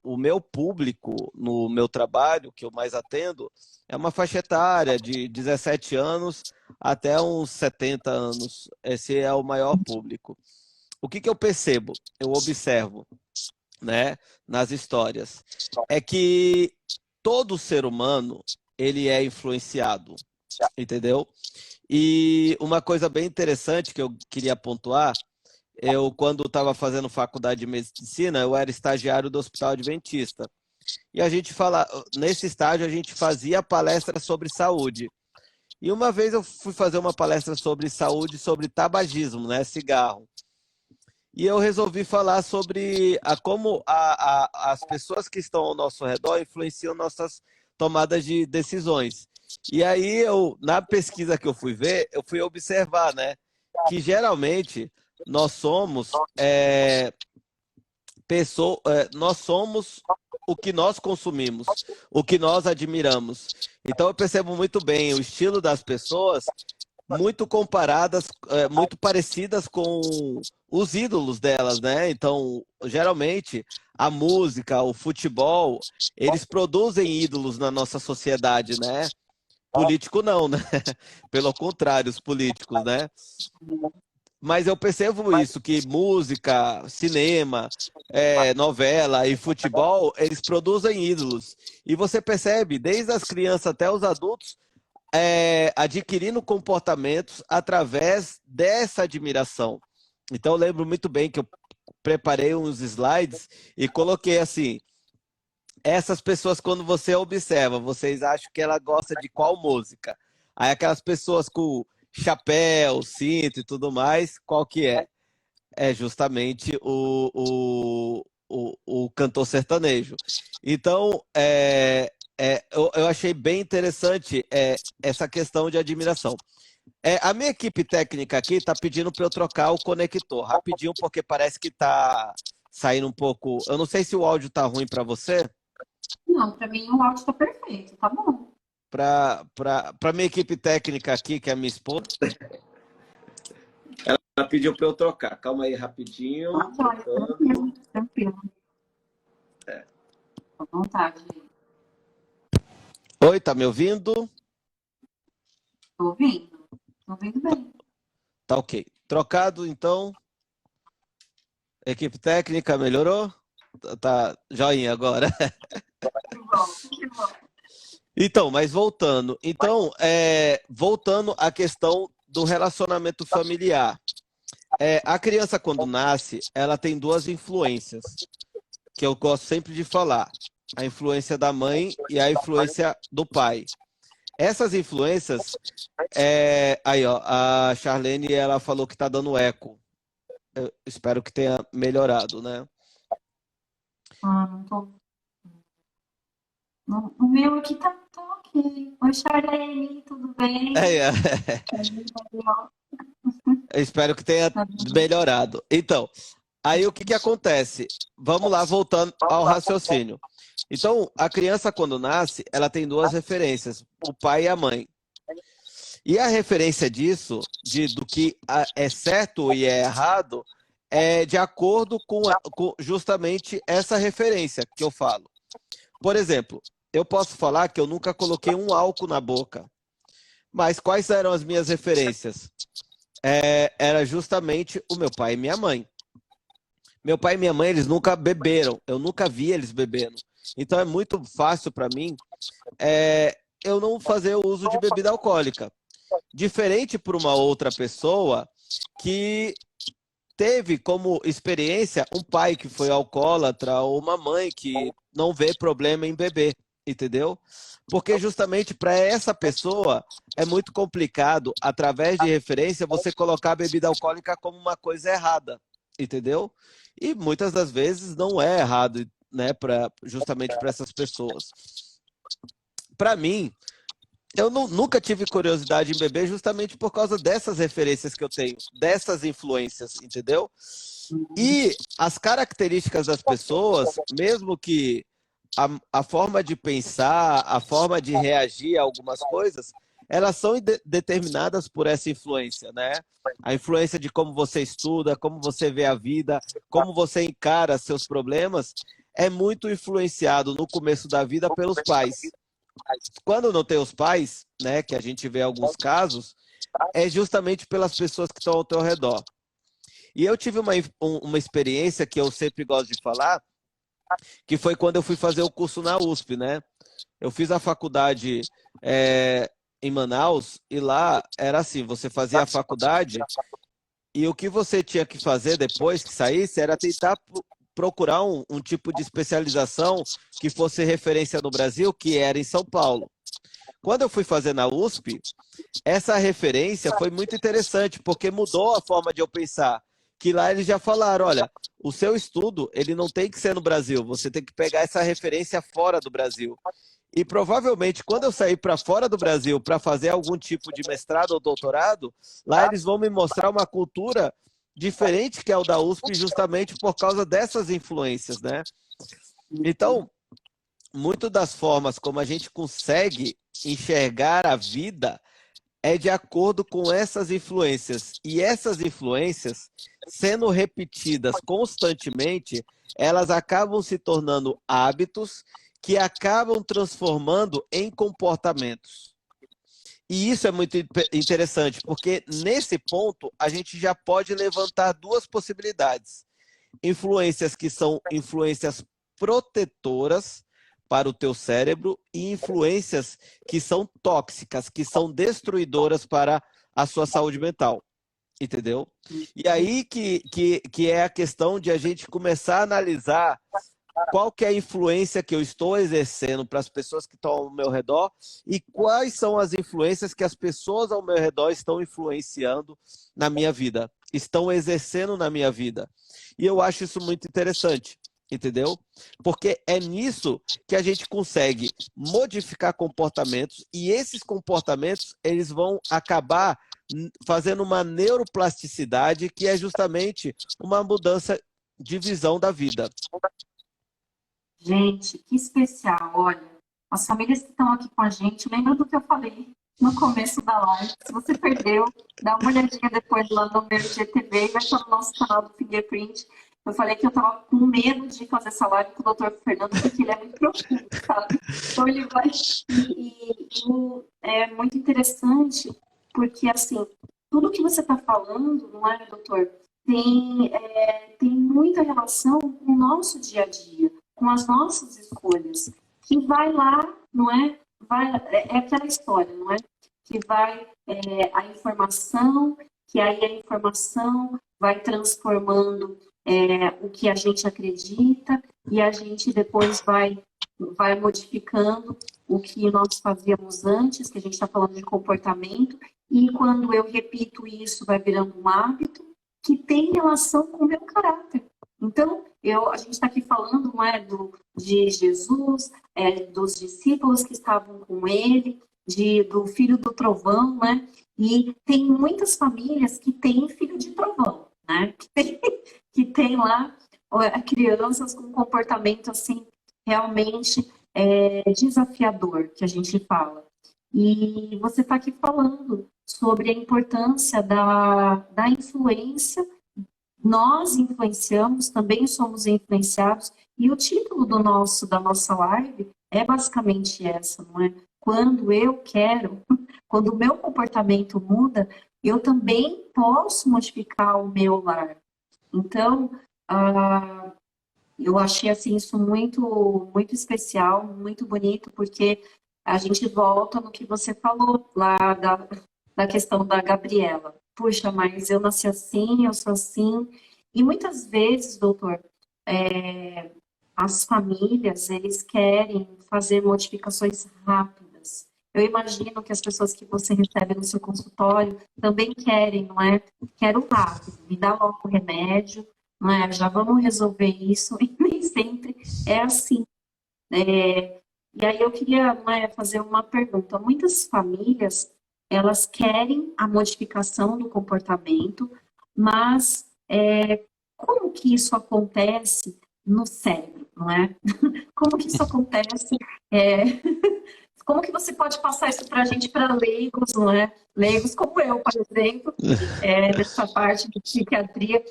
o meu público no meu trabalho, que eu mais atendo, é uma faixa etária de 17 anos até uns 70 anos. Esse é o maior público. O que eu percebo? Eu observo, né, nas histórias, é que todo ser humano ele é influenciado, entendeu? E uma coisa bem interessante que eu queria pontuar, eu quando estava fazendo faculdade de medicina, eu era estagiário do Hospital Adventista. E a gente fala, nesse estágio a gente fazia palestra sobre saúde. E uma vez eu fui fazer uma palestra sobre saúde, sobre tabagismo, né, cigarro. E eu resolvi falar sobre como as pessoas que estão ao nosso redor influenciam nossas tomadas de decisões. E aí na pesquisa que eu fui ver, eu fui observar, né, que geralmente nós somos nós somos o que nós consumimos, o que nós admiramos. Então eu percebo muito bem o estilo das pessoas muito comparadas, muito parecidas com os ídolos delas, né? Então, geralmente, a música, o futebol, eles produzem ídolos na nossa sociedade, né? Político não, né? Pelo contrário, os políticos, né? Mas eu percebo isso, que música, cinema, novela e futebol, eles produzem ídolos. E você percebe, desde as crianças até os adultos, adquirindo comportamentos através dessa admiração. Então, eu lembro muito bem que eu preparei uns slides e coloquei assim: essas pessoas, quando você observa, vocês acham que ela gosta de qual música? Aí aquelas pessoas com chapéu, cinto e tudo mais, qual que é? É justamente o cantor sertanejo. Então, eu achei bem interessante essa questão de admiração. A minha equipe técnica aqui está pedindo para eu trocar o conector rapidinho, porque parece que está saindo um pouco. Eu não sei se o áudio está ruim para você. Não, para mim o áudio está perfeito, tá bom. Para minha equipe técnica aqui, que é a minha esposa, ela pediu para eu trocar. Calma aí, rapidinho. Tranquilo, tranquilo. À vontade. Oi, tá me ouvindo? Tô ouvindo bem. Tá ok. Trocado, então. Equipe técnica, melhorou? Tá joinha agora. Que bom, que bom. Então, mas voltando. Então, voltando à questão do relacionamento familiar. A criança, quando nasce, ela tem duas influências, que eu gosto sempre de falar. A influência da mãe e a influência do pai. Essas influências... aí, ó, a Charlene, ela falou que tá dando eco. Eu espero que tenha melhorado, né? Não tô. O meu aqui tá ok. Oi, Charlene, tudo bem? Eu espero que tenha melhorado. Então, aí o que acontece? Vamos lá, voltando ao raciocínio. Então, a criança, quando nasce, ela tem duas referências, o pai e a mãe. E a referência disso, do que é certo e é errado, é de acordo com justamente essa referência que eu falo. Por exemplo, eu posso falar que eu nunca coloquei um álcool na boca. Mas quais eram as minhas referências? Era justamente o meu pai e minha mãe. Meu pai e minha mãe, eles nunca beberam. Eu nunca vi eles bebendo. Então é muito fácil para mim eu não fazer o uso de bebida alcoólica. Diferente para uma outra pessoa que teve como experiência um pai que foi alcoólatra ou uma mãe que não vê problema em beber, entendeu? Porque justamente para essa pessoa é muito complicado, através de referência, você colocar a bebida alcoólica como uma coisa errada, entendeu? E muitas das vezes não é errado, né, justamente para essas pessoas. Para mim, eu nunca tive curiosidade em beber justamente por causa dessas referências que eu tenho, dessas influências, entendeu? E as características das pessoas, mesmo que a forma de pensar, a forma de reagir a algumas coisas, elas são determinadas por essa influência, né? A influência de como você estuda, como você vê a vida, como você encara seus problemas, é muito influenciado no começo da vida pelos pais. Quando não tem os pais, né, que a gente vê alguns casos, é justamente pelas pessoas que estão ao teu redor. E eu tive uma experiência que eu sempre gosto de falar, que foi quando eu fui fazer o curso na USP, né? Eu fiz a faculdade em Manaus e lá era assim, você fazia a faculdade e o que você tinha que fazer depois que saísse era tentar procurar um tipo de especialização que fosse referência no Brasil, que era em São Paulo. Quando eu fui fazer na USP, essa referência foi muito interessante, porque mudou a forma de eu pensar. Que lá eles já falaram, olha, o seu estudo ele não tem que ser no Brasil, você tem que pegar essa referência fora do Brasil. E provavelmente, quando eu sair para fora do Brasil para fazer algum tipo de mestrado ou doutorado, lá eles vão me mostrar uma cultura diferente que é o da USP, justamente por causa dessas influências, né? Então, muito das formas como a gente consegue enxergar a vida é de acordo com essas influências. E essas influências, sendo repetidas constantemente, elas acabam se tornando hábitos que acabam transformando em comportamentos. E isso é muito interessante, porque nesse ponto a gente já pode levantar duas possibilidades. Influências que são influências protetoras para o teu cérebro e influências que são tóxicas, que são destruidoras para a sua saúde mental. Entendeu? E aí que é a questão de a gente começar a analisar qual que é a influência que eu estou exercendo para as pessoas que estão ao meu redor e quais são as influências que as pessoas ao meu redor estão influenciando na minha vida, estão exercendo na minha vida. E eu acho isso muito interessante, entendeu? Porque é nisso que a gente consegue modificar comportamentos e esses comportamentos eles vão acabar fazendo uma neuroplasticidade que é justamente uma mudança de visão da vida. Gente, que especial, olha. As famílias que estão aqui com a gente, lembra do que eu falei no começo da live. Se você perdeu, dá uma olhadinha depois lá no meu IGTV e vai estar no nosso canal do Fingerprint. Eu falei que eu estava com medo de fazer essa live com o Dr. Fernando, porque ele é muito profundo, sabe? Então ele vai... é muito interessante, porque, assim, tudo que você está falando, não é, doutor? Tem muita relação com o nosso dia a dia, com as nossas escolhas, que vai lá, não é? É aquela história, não é? Que vai a informação, que aí a informação vai transformando o que a gente acredita e a gente depois vai modificando o que nós fazíamos antes, que a gente está falando de comportamento, e quando eu repito isso, vai virando um hábito que tem relação com o meu caráter. Então, a gente está aqui falando, não é, de Jesus, dos discípulos que estavam com ele, do filho do trovão, né? E tem muitas famílias que têm filho de trovão, né? Que tem lá crianças com comportamento assim realmente desafiador, que a gente fala. E você está aqui falando sobre a importância da influência. Nós influenciamos, também somos influenciados, e o título da nossa live é basicamente essa, não é? Quando eu quero, quando o meu comportamento muda, eu também posso modificar o meu lar. Então, eu achei assim, isso muito, muito especial, muito bonito, porque a gente volta no que você falou lá da questão da Gabriela. Puxa, mas eu nasci assim, eu sou assim. E muitas vezes, doutor, as famílias, eles querem fazer modificações rápidas. Eu imagino que as pessoas que você recebe no seu consultório também querem, não é? Quero rápido, me dá logo o remédio, não é? Já vamos resolver isso, e nem sempre é assim. E aí eu queria, não é, fazer uma pergunta. Muitas famílias, elas querem a modificação do comportamento, mas como que isso acontece no cérebro, não é? Como que isso acontece? Como que você pode passar isso para a gente, para leigos, não é? Leigos como eu, por exemplo, nessa parte de psiquiatria,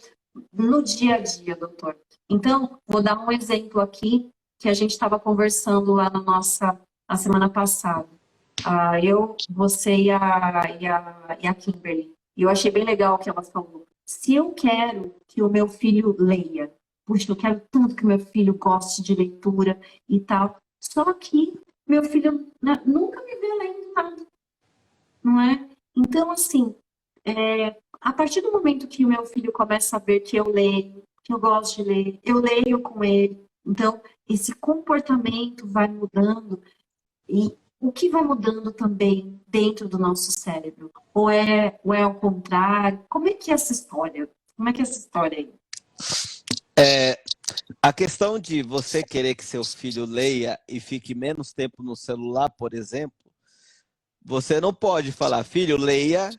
no dia a dia, doutor. Então, vou dar um exemplo aqui que a gente estava conversando lá na semana passada. Eu, você e a Kimberly. E eu achei bem legal o que ela falou. Se eu quero que o meu filho leia, puxa, eu quero tanto que o meu filho goste de leitura e tal, só que meu filho nunca me vê lendo nada, não é? Então, assim, a partir do momento que o meu filho começa a ver que eu leio, que eu gosto de ler, eu leio com ele, então esse comportamento vai mudando. E o que vai mudando também dentro do nosso cérebro? Ou é ao contrário? Como é que é essa história? Como é que é essa história aí? A questão de você querer que seu filho leia e fique menos tempo no celular, por exemplo, você não pode falar, filho, leia,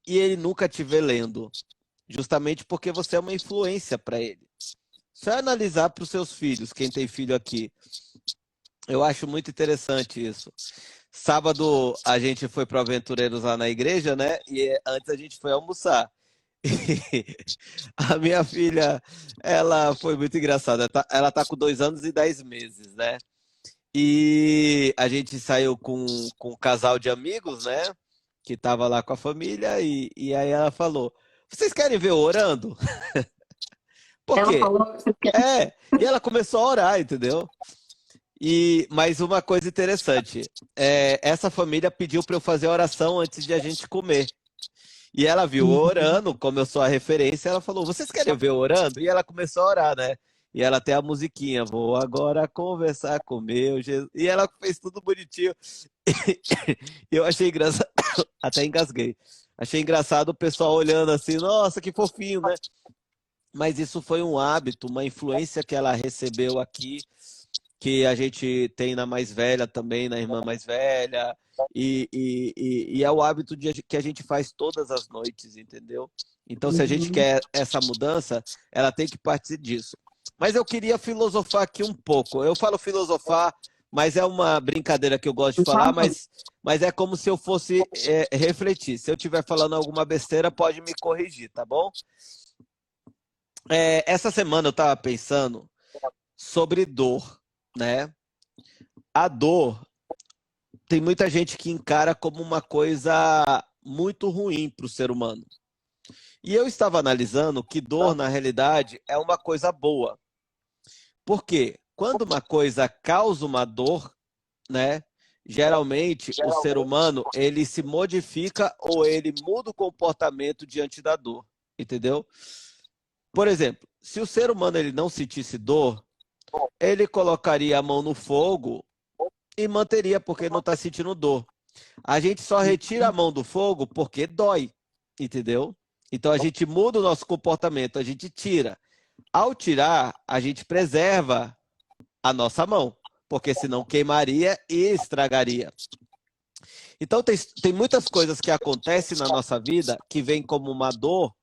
e ele nunca te vê lendo. Justamente porque você é uma influência para ele. Só analisar para os seus filhos, quem tem filho aqui. Eu acho muito interessante isso. Sábado a gente foi para o Aventureiros lá na igreja, né? E antes a gente foi almoçar. E a minha filha, ela foi muito engraçada. Ela tá com 2 anos e 10 meses, né? E a gente saiu com um casal de amigos, né? Que tava lá com a família. E aí ela falou, vocês querem ver eu orando? Por Ela quê? falou que E ela começou a orar, entendeu? Mas uma coisa interessante, essa família pediu para eu fazer a oração antes de a gente comer. E ela viu eu orando, como eu sou a referência, ela falou, vocês querem ver eu orando? E ela começou a orar, né? E ela tem a musiquinha, vou agora conversar com meu Jesus. E ela fez tudo bonitinho. E eu achei engraçado, até engasguei. Achei engraçado o pessoal olhando assim, nossa, que fofinho, né? Mas isso foi um hábito, uma influência que ela recebeu aqui, que a gente tem na mais velha também, na irmã mais velha, e é o hábito que a gente faz todas as noites, entendeu? Então, se a gente Uhum. quer essa mudança, ela tem que partir disso. Mas eu queria filosofar aqui um pouco. Eu falo filosofar, mas é uma brincadeira que eu gosto de Por falar, favor. mas é como se eu fosse refletir. Se eu estiver falando alguma besteira, pode me corrigir, tá bom? Essa semana eu estava pensando sobre dor, né? A dor tem muita gente que encara como uma coisa muito ruim para o ser humano. E eu estava analisando que dor, na realidade, é uma coisa boa. Por quê? Quando uma coisa causa uma dor, né? Geralmente o ser humano ele se modifica ou ele muda o comportamento diante da dor, entendeu? Por exemplo, se o ser humano ele não sentisse dor, ele colocaria a mão no fogo e manteria porque não está sentindo dor. A gente só retira a mão do fogo porque dói, entendeu? Então a gente muda o nosso comportamento, a gente tira. Ao tirar, a gente preserva a nossa mão, porque senão queimaria e estragaria. Então tem muitas coisas que acontecem na nossa vida que vêm como uma dor,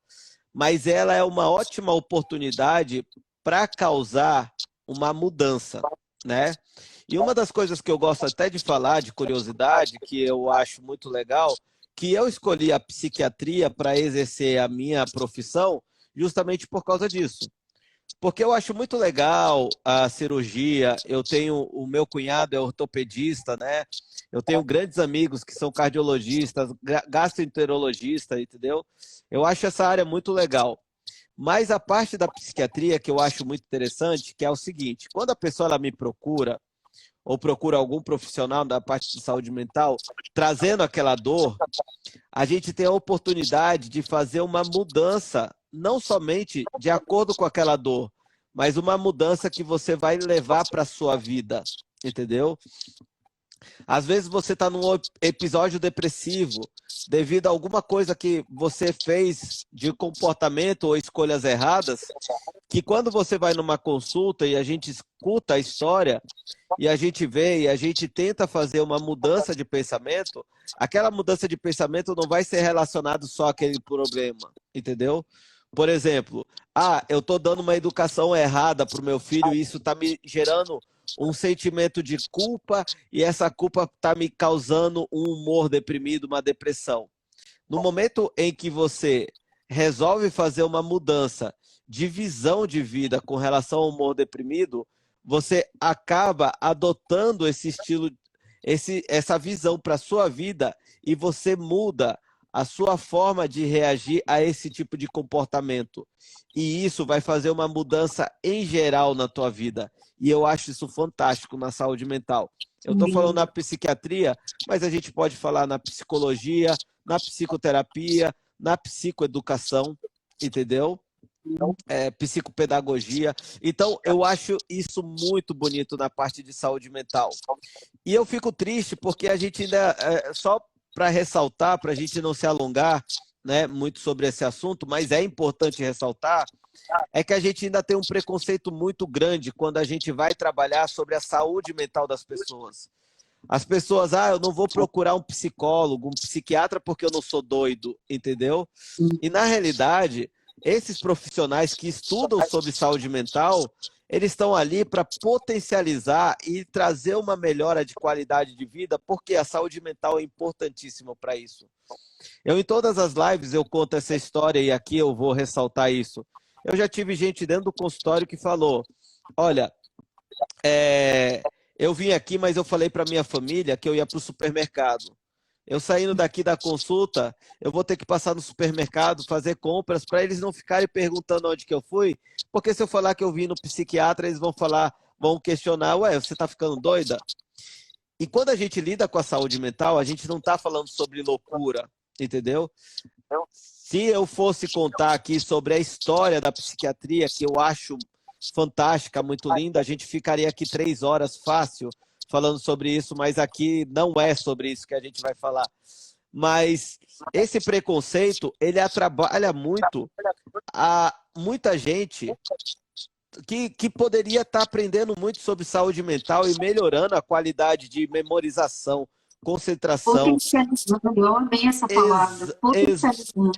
mas ela é uma ótima oportunidade para causar uma mudança, né? E uma das coisas que eu gosto até de falar, de curiosidade, que eu acho muito legal, que eu escolhi a psiquiatria para exercer a minha profissão justamente por causa disso. Porque eu acho muito legal a cirurgia. Eu tenho o meu cunhado é ortopedista, né? Eu tenho grandes amigos que são cardiologistas, gastroenterologistas, entendeu? Eu acho essa área muito legal. Mas a parte da psiquiatria que eu acho muito interessante, que é o seguinte: quando a pessoa ela me procura ou procura algum profissional da parte de saúde mental, trazendo aquela dor, a gente tem a oportunidade de fazer uma mudança, não somente de acordo com aquela dor, mas uma mudança que você vai levar para a sua vida, entendeu? Às vezes você está num episódio depressivo devido a alguma coisa que você fez de comportamento ou escolhas erradas, que quando você vai numa consulta e a gente escuta a história e a gente vê e a gente tenta fazer uma mudança de pensamento, aquela mudança de pensamento não vai ser relacionado só àquele problema, entendeu? Por exemplo, eu estou dando uma educação errada para o meu filho e isso está me gerando um sentimento de culpa e essa culpa está me causando um humor deprimido, uma depressão. No momento em que você resolve fazer uma mudança de visão de vida com relação ao humor deprimido, você acaba adotando esse estilo, essa visão para a sua vida e você muda a sua forma de reagir a esse tipo de comportamento. E isso vai fazer uma mudança em geral na tua vida. E eu acho isso fantástico na saúde mental. Eu estou falando na psiquiatria, mas a gente pode falar na psicologia, na psicoterapia, na psicoeducação, entendeu? Psicopedagogia. Então, eu acho isso muito bonito na parte de saúde mental. E eu fico triste porque a gente ainda, só para ressaltar, para a gente não se alongar, né, muito sobre esse assunto, mas é importante ressaltar, é que a gente ainda tem um preconceito muito grande quando a gente vai trabalhar sobre a saúde mental das pessoas. As pessoas, eu não vou procurar um psicólogo, um psiquiatra porque eu não sou doido, entendeu? E na realidade, esses profissionais que estudam sobre saúde mental, eles estão ali para potencializar e trazer uma melhora de qualidade de vida, porque a saúde mental é importantíssima para isso. Em todas as lives, eu conto essa história e aqui eu vou ressaltar isso. Eu já tive gente dentro do consultório que falou, olha, eu vim aqui, mas eu falei para minha família que eu ia para o supermercado. Eu saindo daqui da consulta, eu vou ter que passar no supermercado, fazer compras, para eles não ficarem perguntando onde que eu fui, porque se eu falar que eu vim no psiquiatra, eles vão questionar, você está ficando doida? E quando a gente lida com a saúde mental, a gente não está falando sobre loucura, entendeu? Se eu fosse contar aqui sobre a história da psiquiatria, que eu acho fantástica, muito linda. A gente ficaria aqui 3 horas fácil falando sobre isso, mas aqui não é sobre isso que a gente vai falar. Mas esse preconceito, ele atrapalha muito a muita gente que poderia estar aprendendo muito sobre saúde mental e melhorando a qualidade de memorização, concentração. Potencializando, eu amei essa palavra, potencializando.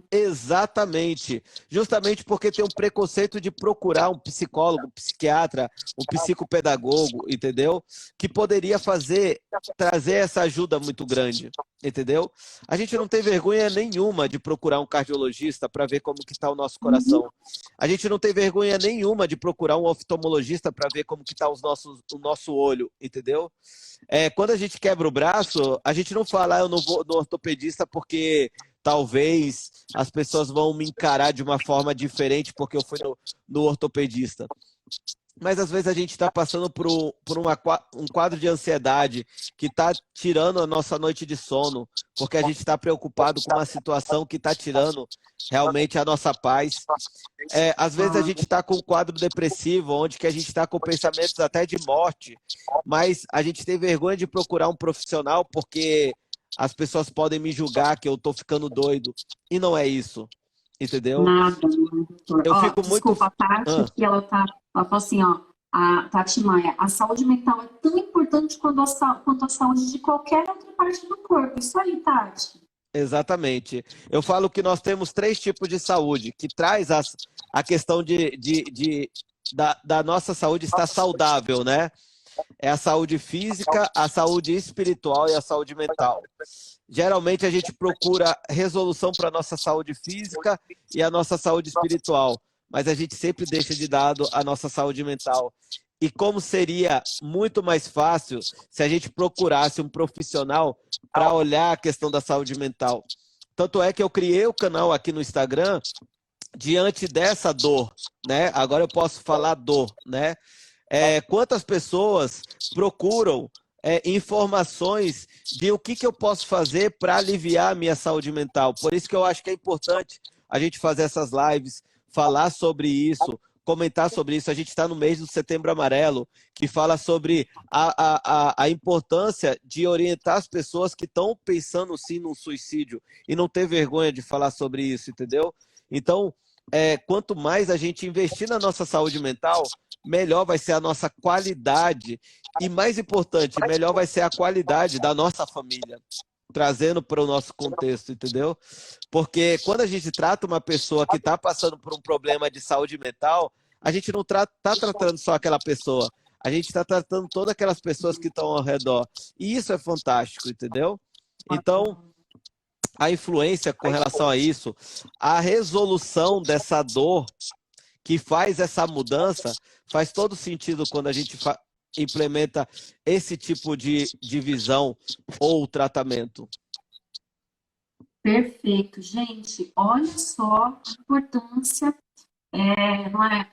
Exatamente. Justamente porque tem um preconceito de procurar um psicólogo, um psiquiatra, um psicopedagogo, entendeu? Que poderia trazer essa ajuda muito grande, entendeu? A gente não tem vergonha nenhuma de procurar um cardiologista para ver como que está o nosso coração. A gente não tem vergonha nenhuma de procurar um oftalmologista para ver como que está o nosso olho, entendeu? Quando a gente quebra o braço, a gente não fala, eu não vou no ortopedista porque talvez as pessoas vão me encarar de uma forma diferente porque eu fui no ortopedista. Mas às vezes a gente está passando por um quadro de ansiedade que está tirando a nossa noite de sono, porque a gente está preocupado com uma situação que está tirando realmente a nossa paz. Às vezes a gente está com um quadro depressivo, onde que a gente está com pensamentos até de morte, mas a gente tem vergonha de procurar um profissional porque as pessoas podem me julgar que eu estou ficando doido. E não é isso, entendeu? Nada, doutor. Eu fico desculpa, muito... a Tati, que ela falou assim, a Tati Maia, a saúde mental é tão importante quanto a saúde de qualquer outra parte do corpo. Isso aí, Tati. Exatamente. Eu falo que nós temos 3 tipos de saúde, que traz a questão da nossa saúde estar saudável, né? É a saúde física, a saúde espiritual e a saúde mental. Geralmente a gente procura resolução para a nossa saúde física e a nossa saúde espiritual, mas a gente sempre deixa de lado a nossa saúde mental. E como seria muito mais fácil se a gente procurasse um profissional para olhar a questão da saúde mental. Tanto é que eu criei o canal aqui no Instagram diante dessa dor, né? Agora eu posso falar dor, né? Quantas pessoas procuram informações de o que eu posso fazer para aliviar a minha saúde mental. Por isso que eu acho que é importante a gente fazer essas lives, falar sobre isso, comentar sobre isso. A gente está no mês do Setembro Amarelo, que fala sobre a importância de orientar as pessoas que estão pensando sim no suicídio e não ter vergonha de falar sobre isso, entendeu? Então, quanto mais a gente investir na nossa saúde mental, melhor vai ser a nossa qualidade e, mais importante, melhor vai ser a qualidade da nossa família, trazendo para o nosso contexto, entendeu? Porque quando a gente trata uma pessoa que está passando por um problema de saúde mental, a gente não está tratando só aquela pessoa, a gente está tratando todas aquelas pessoas que estão ao redor. E isso é fantástico, entendeu? Então, a influência com relação a isso, a resolução dessa dor que faz essa mudança, faz todo sentido quando a gente implementa esse tipo de visão ou tratamento. Perfeito. Gente, olha só a importância, não é?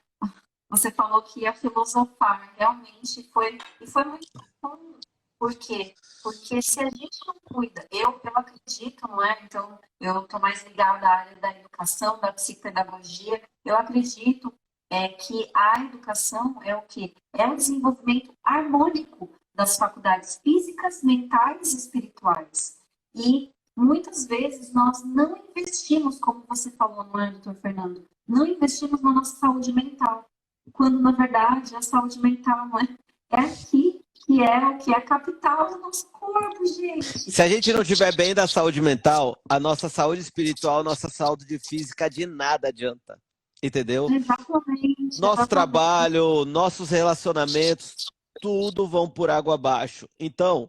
Você falou que ia filosofar, realmente foi muito bom. Por quê? Porque se a gente não cuida, eu acredito, não é? Então, eu estou mais ligada à área da educação, da psicopedagogia, eu acredito que a educação é o quê? É o desenvolvimento harmônico das faculdades físicas, mentais e espirituais. E muitas vezes nós não investimos, como você falou, não é, doutor Fernando? Não investimos na nossa saúde mental. Quando, na verdade, a saúde mental não é aqui, que é o que é a capital do nosso corpo, gente. Se a gente não estiver bem da saúde mental, a nossa saúde espiritual, a nossa saúde física de nada adianta. Entendeu? Exatamente. Nosso trabalho, nossos relacionamentos, tudo vão por água abaixo. Então,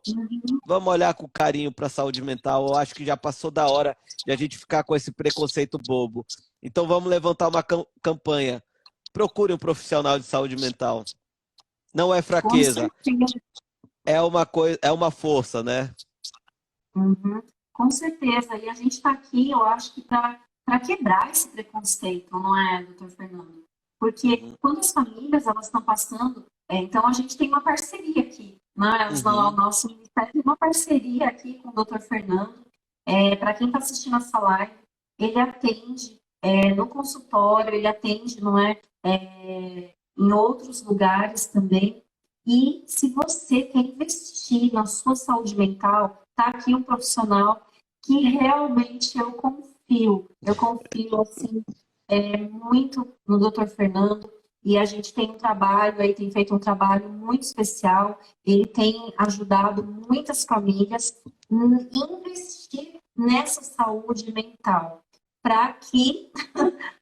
vamos olhar com carinho para a saúde mental. Eu acho que já passou da hora de a gente ficar com esse preconceito bobo. Então, vamos levantar uma campanha. Procure um profissional de saúde mental. Não é fraqueza. É uma força, né? Uhum. Com certeza. E a gente está aqui, eu acho que para quebrar esse preconceito, não é, doutor Fernando? Porque quando as famílias elas estão passando, então a gente tem uma parceria aqui, né? O nosso ministério tem uma parceria aqui com o doutor Fernando. Para quem está assistindo essa live, ele atende no consultório, ele atende, não é? em outros lugares também. E se você quer investir na sua saúde mental, tá aqui um profissional que realmente eu confio assim, muito no Dr. Fernando, e a gente tem um trabalho aí, tem feito um trabalho muito especial, ele tem ajudado muitas famílias a investir nessa saúde mental, para que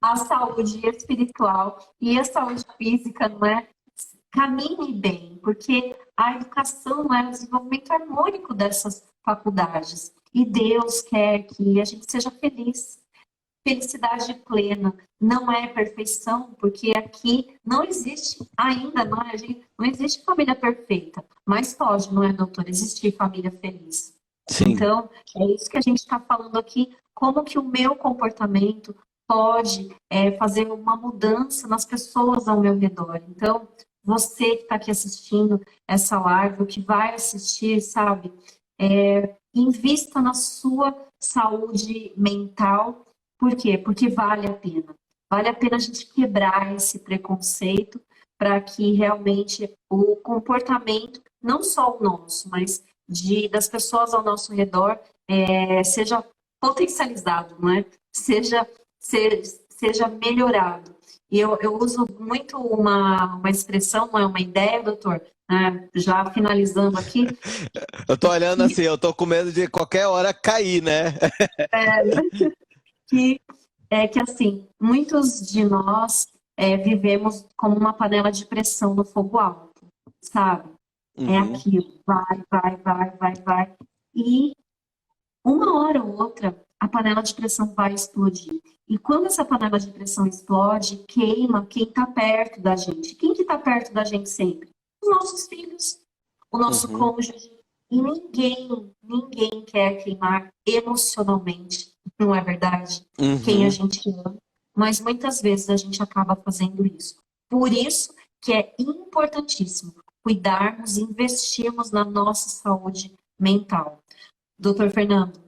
a saúde espiritual e a saúde física, não é, caminhe bem, porque a educação é o desenvolvimento harmônico dessas faculdades. E Deus quer que a gente seja feliz. Felicidade plena não é perfeição, porque aqui não existe ainda, não existe família perfeita, mas pode, não é, doutor, existir família feliz. Sim. Então, é isso que a gente está falando aqui, como que o meu comportamento pode fazer uma mudança nas pessoas ao meu redor. Então, você que está aqui assistindo essa live, o que vai assistir, sabe, invista na sua saúde mental. Por quê? Porque vale a pena. Vale a pena a gente quebrar esse preconceito para que realmente o comportamento, não só o nosso, mas das pessoas ao nosso redor, seja potencializado, não é? Seja melhorado. E eu uso muito uma expressão, não é uma ideia, doutor, né? Já finalizando aqui. Eu tô olhando assim, eu tô com medo de qualquer hora cair, né? Que que assim, muitos de nós vivemos como uma panela de pressão no fogo alto, sabe? É Uhum. aquilo, vai, vai, vai, vai, vai. E uma hora ou outra, a panela de pressão vai explodir. E quando essa panela de pressão explode, queima quem está perto da gente. Quem que está perto da gente sempre? Os nossos filhos, o nosso Uhum. cônjuge. E ninguém quer queimar emocionalmente, não é verdade? Quem a Uhum. gente ama. Mas muitas vezes a gente acaba fazendo isso. Por isso que é importantíssimo cuidarmos e investirmos na nossa saúde mental. Doutor Fernando,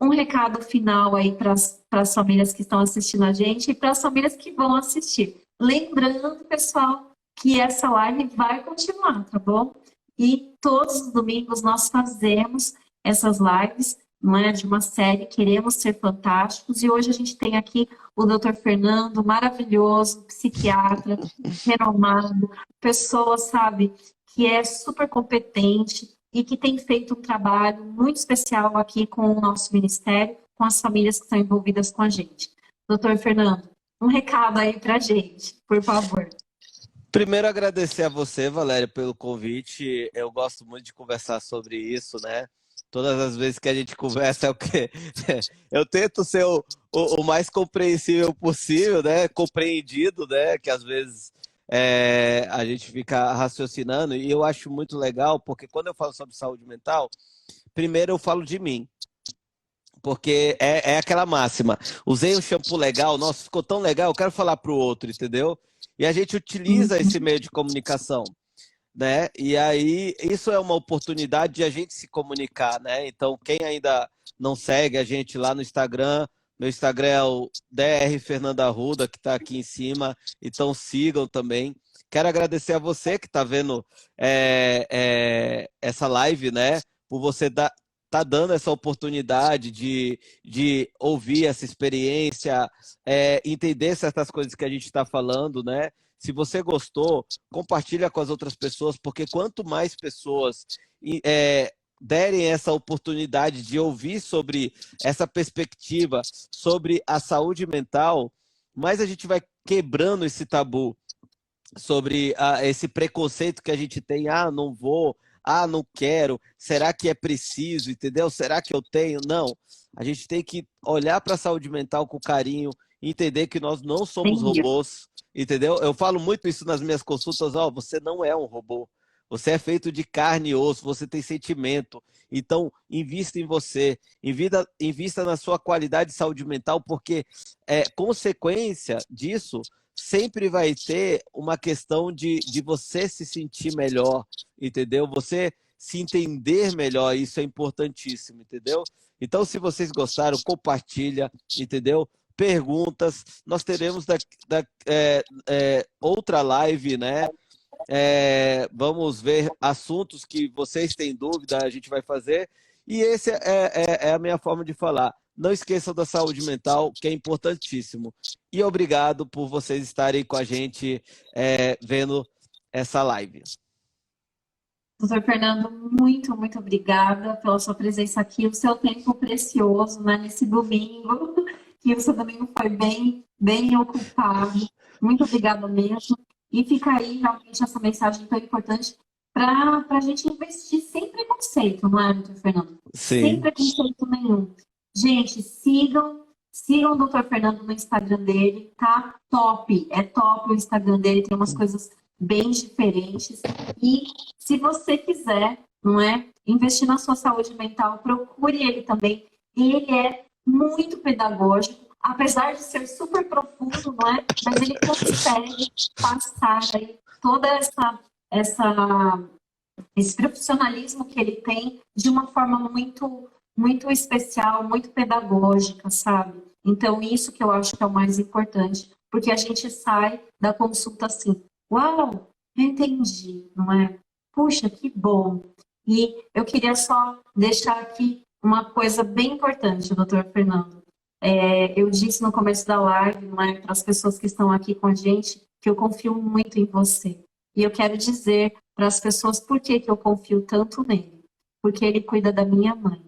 um recado final aí para as famílias que estão assistindo a gente e para as famílias que vão assistir. Lembrando, pessoal, que essa live vai continuar, tá bom? E todos os domingos nós fazemos essas lives, não é, de uma série Queremos Ser Fantásticos, e hoje a gente tem aqui o Dr. Fernando, maravilhoso, psiquiatra, renomado, pessoa, sabe, que é super competente, e que tem feito um trabalho muito especial aqui com o nosso ministério, com as famílias que estão envolvidas com a gente. Doutor Fernando, um recado aí para a gente, por favor. Primeiro, agradecer a você, Valéria, pelo convite. Eu gosto muito de conversar sobre isso, né? Todas as vezes que a gente conversa é o quê? Eu tento ser o mais compreensível possível, né? Compreendido, né? Que às vezes a gente fica raciocinando. E eu acho muito legal, porque quando eu falo sobre saúde mental, primeiro eu falo de mim. Porque é aquela máxima. Usei um shampoo legal, nossa, ficou tão legal, eu quero falar para o outro, entendeu? E a gente utiliza esse meio de comunicação, né? E aí, isso é uma oportunidade de a gente se comunicar, né? Então, quem ainda não segue a gente lá no Instagram, meu Instagram é o DR Fernando Arruda, que está aqui em cima, então sigam também. Quero agradecer a você que está vendo essa live, né? Por você tá dando essa oportunidade de ouvir essa experiência, entender certas coisas que a gente está falando, né? Se você gostou, compartilha com as outras pessoas, porque quanto mais pessoas derem essa oportunidade de ouvir sobre essa perspectiva, sobre a saúde mental, mais a gente vai quebrando esse tabu sobre esse preconceito que a gente tem, não vou, não quero, será que é preciso, entendeu? Será que eu tenho? Não. A gente tem que olhar para a saúde mental com carinho, entender que nós não somos robôs, entendeu? Eu falo muito isso nas minhas consultas, você não é um robô. Você é feito de carne e osso, você tem sentimento. Então, invista em você, invista na sua qualidade de saúde mental, porque consequência disso sempre vai ter uma questão de você se sentir melhor, entendeu? Você se entender melhor, isso é importantíssimo, entendeu? Então, se vocês gostaram, compartilha, entendeu? perguntas. Nós teremos outra live, né? Vamos ver assuntos que vocês têm dúvida, a gente vai fazer. E esse é a minha forma de falar. Não esqueçam da saúde mental, que é importantíssimo. E obrigado por vocês estarem com a gente vendo essa live. Doutor Fernando, muito, muito obrigada pela sua presença aqui, o seu tempo precioso, né, nesse domingo, que o seu domingo foi bem, bem ocupado. Muito obrigada mesmo. E fica aí realmente essa mensagem tão importante para a gente investir sem preconceito, não é, doutor Fernando? Sim. Sem preconceito nenhum. Gente, sigam o doutor Fernando no Instagram dele, tá top, é top o Instagram dele, tem umas coisas bem diferentes. E se você quiser, não é, investir na sua saúde mental, procure ele também. Ele é muito pedagógico, apesar de ser super profundo, não é? Mas ele consegue passar aí toda esse profissionalismo que ele tem de uma forma muito, muito especial, muito pedagógica, sabe? Então, isso que eu acho que é o mais importante, porque a gente sai da consulta assim, uau, eu entendi, não é? Puxa, que bom. E eu queria só deixar aqui uma coisa bem importante, doutor Fernando. Eu disse no começo da live, não é, para as pessoas que estão aqui com a gente, que eu confio muito em você. E eu quero dizer para as pessoas por que eu confio tanto nele. Porque ele cuida da minha mãe.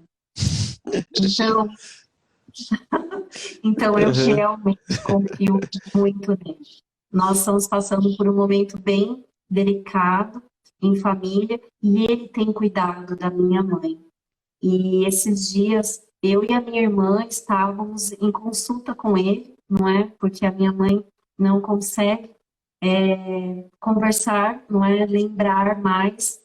Então eu realmente confio muito nele. Nós estamos passando por um momento bem delicado em família e ele tem cuidado da minha mãe. E esses dias eu e a minha irmã estávamos em consulta com ele, não é? Porque a minha mãe não consegue conversar, não é? Lembrar mais.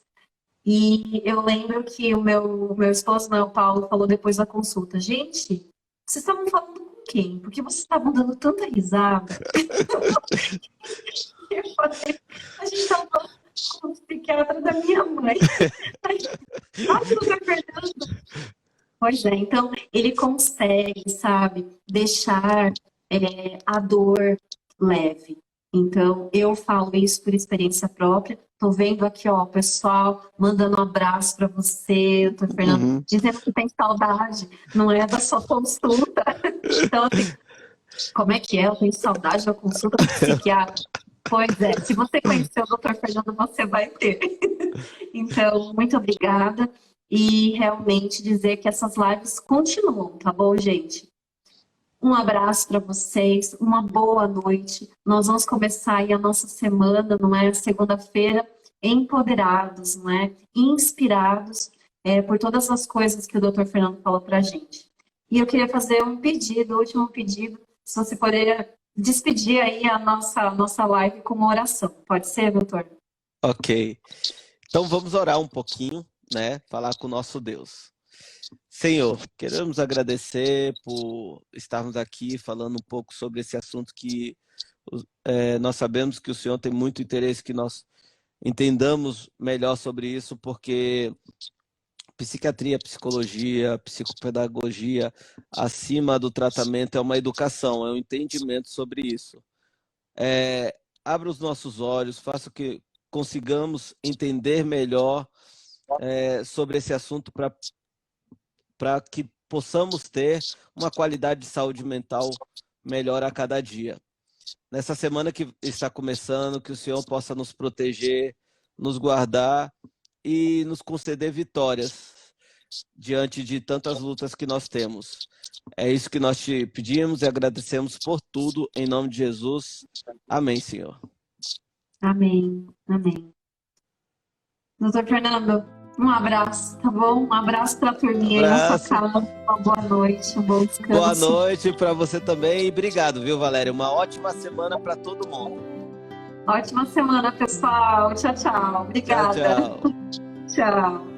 E eu lembro que o meu esposo, não é, o Paulo, falou depois da consulta: gente, vocês estavam falando com quem? Porque vocês estavam dando tanta risada. Eu falei, a gente estava falando com o psiquiatra da minha mãe. Doutor Fernando. Pois é, então ele consegue, sabe, deixar a dor leve. Então, eu falo isso por experiência própria. Tô vendo aqui, ó, o pessoal mandando um abraço para você, doutor Fernando, dizendo que tem saudade, não é da sua consulta. Então, assim, como é que é? Eu tenho saudade da consulta do psiquiatra. Pois é, se você conhecer o doutor Fernando, você vai ter. Então, muito obrigada. E realmente dizer que essas lives continuam, tá bom, gente? Um abraço para vocês, uma boa noite. Nós vamos começar aí a nossa semana, não é? Segunda-feira, empoderados, não é? Inspirados por todas as coisas que o Dr. Fernando falou para a gente. E eu queria fazer um pedido, o último pedido, se você poderia despedir aí a nossa live com uma oração. Pode ser, doutor? Ok. Então vamos orar um pouquinho, né? Falar com o nosso Deus. Senhor, queremos agradecer por estarmos aqui falando um pouco sobre esse assunto que nós sabemos que o Senhor tem muito interesse que nós entendamos melhor sobre isso, porque psiquiatria, psicologia, psicopedagogia, acima do tratamento, é uma educação, é um entendimento sobre isso. Abra os nossos olhos, faça que consigamos entender melhor sobre esse assunto para que possamos ter uma qualidade de saúde mental melhor a cada dia. Nessa semana que está começando, que o Senhor possa nos proteger, nos guardar e nos conceder vitórias diante de tantas lutas que nós temos. É isso que nós te pedimos e agradecemos por tudo, em nome de Jesus. Amém, Senhor. Amém, amém. Doutor Fernando, um abraço, tá bom? Um abraço para a turminha aí na sua casa. Uma boa noite, um bom descanso. Boa noite para você também e obrigado, viu, Valéria? Uma ótima semana para todo mundo. Ótima semana, pessoal. Tchau, tchau. Obrigada. Tchau, tchau. Tchau.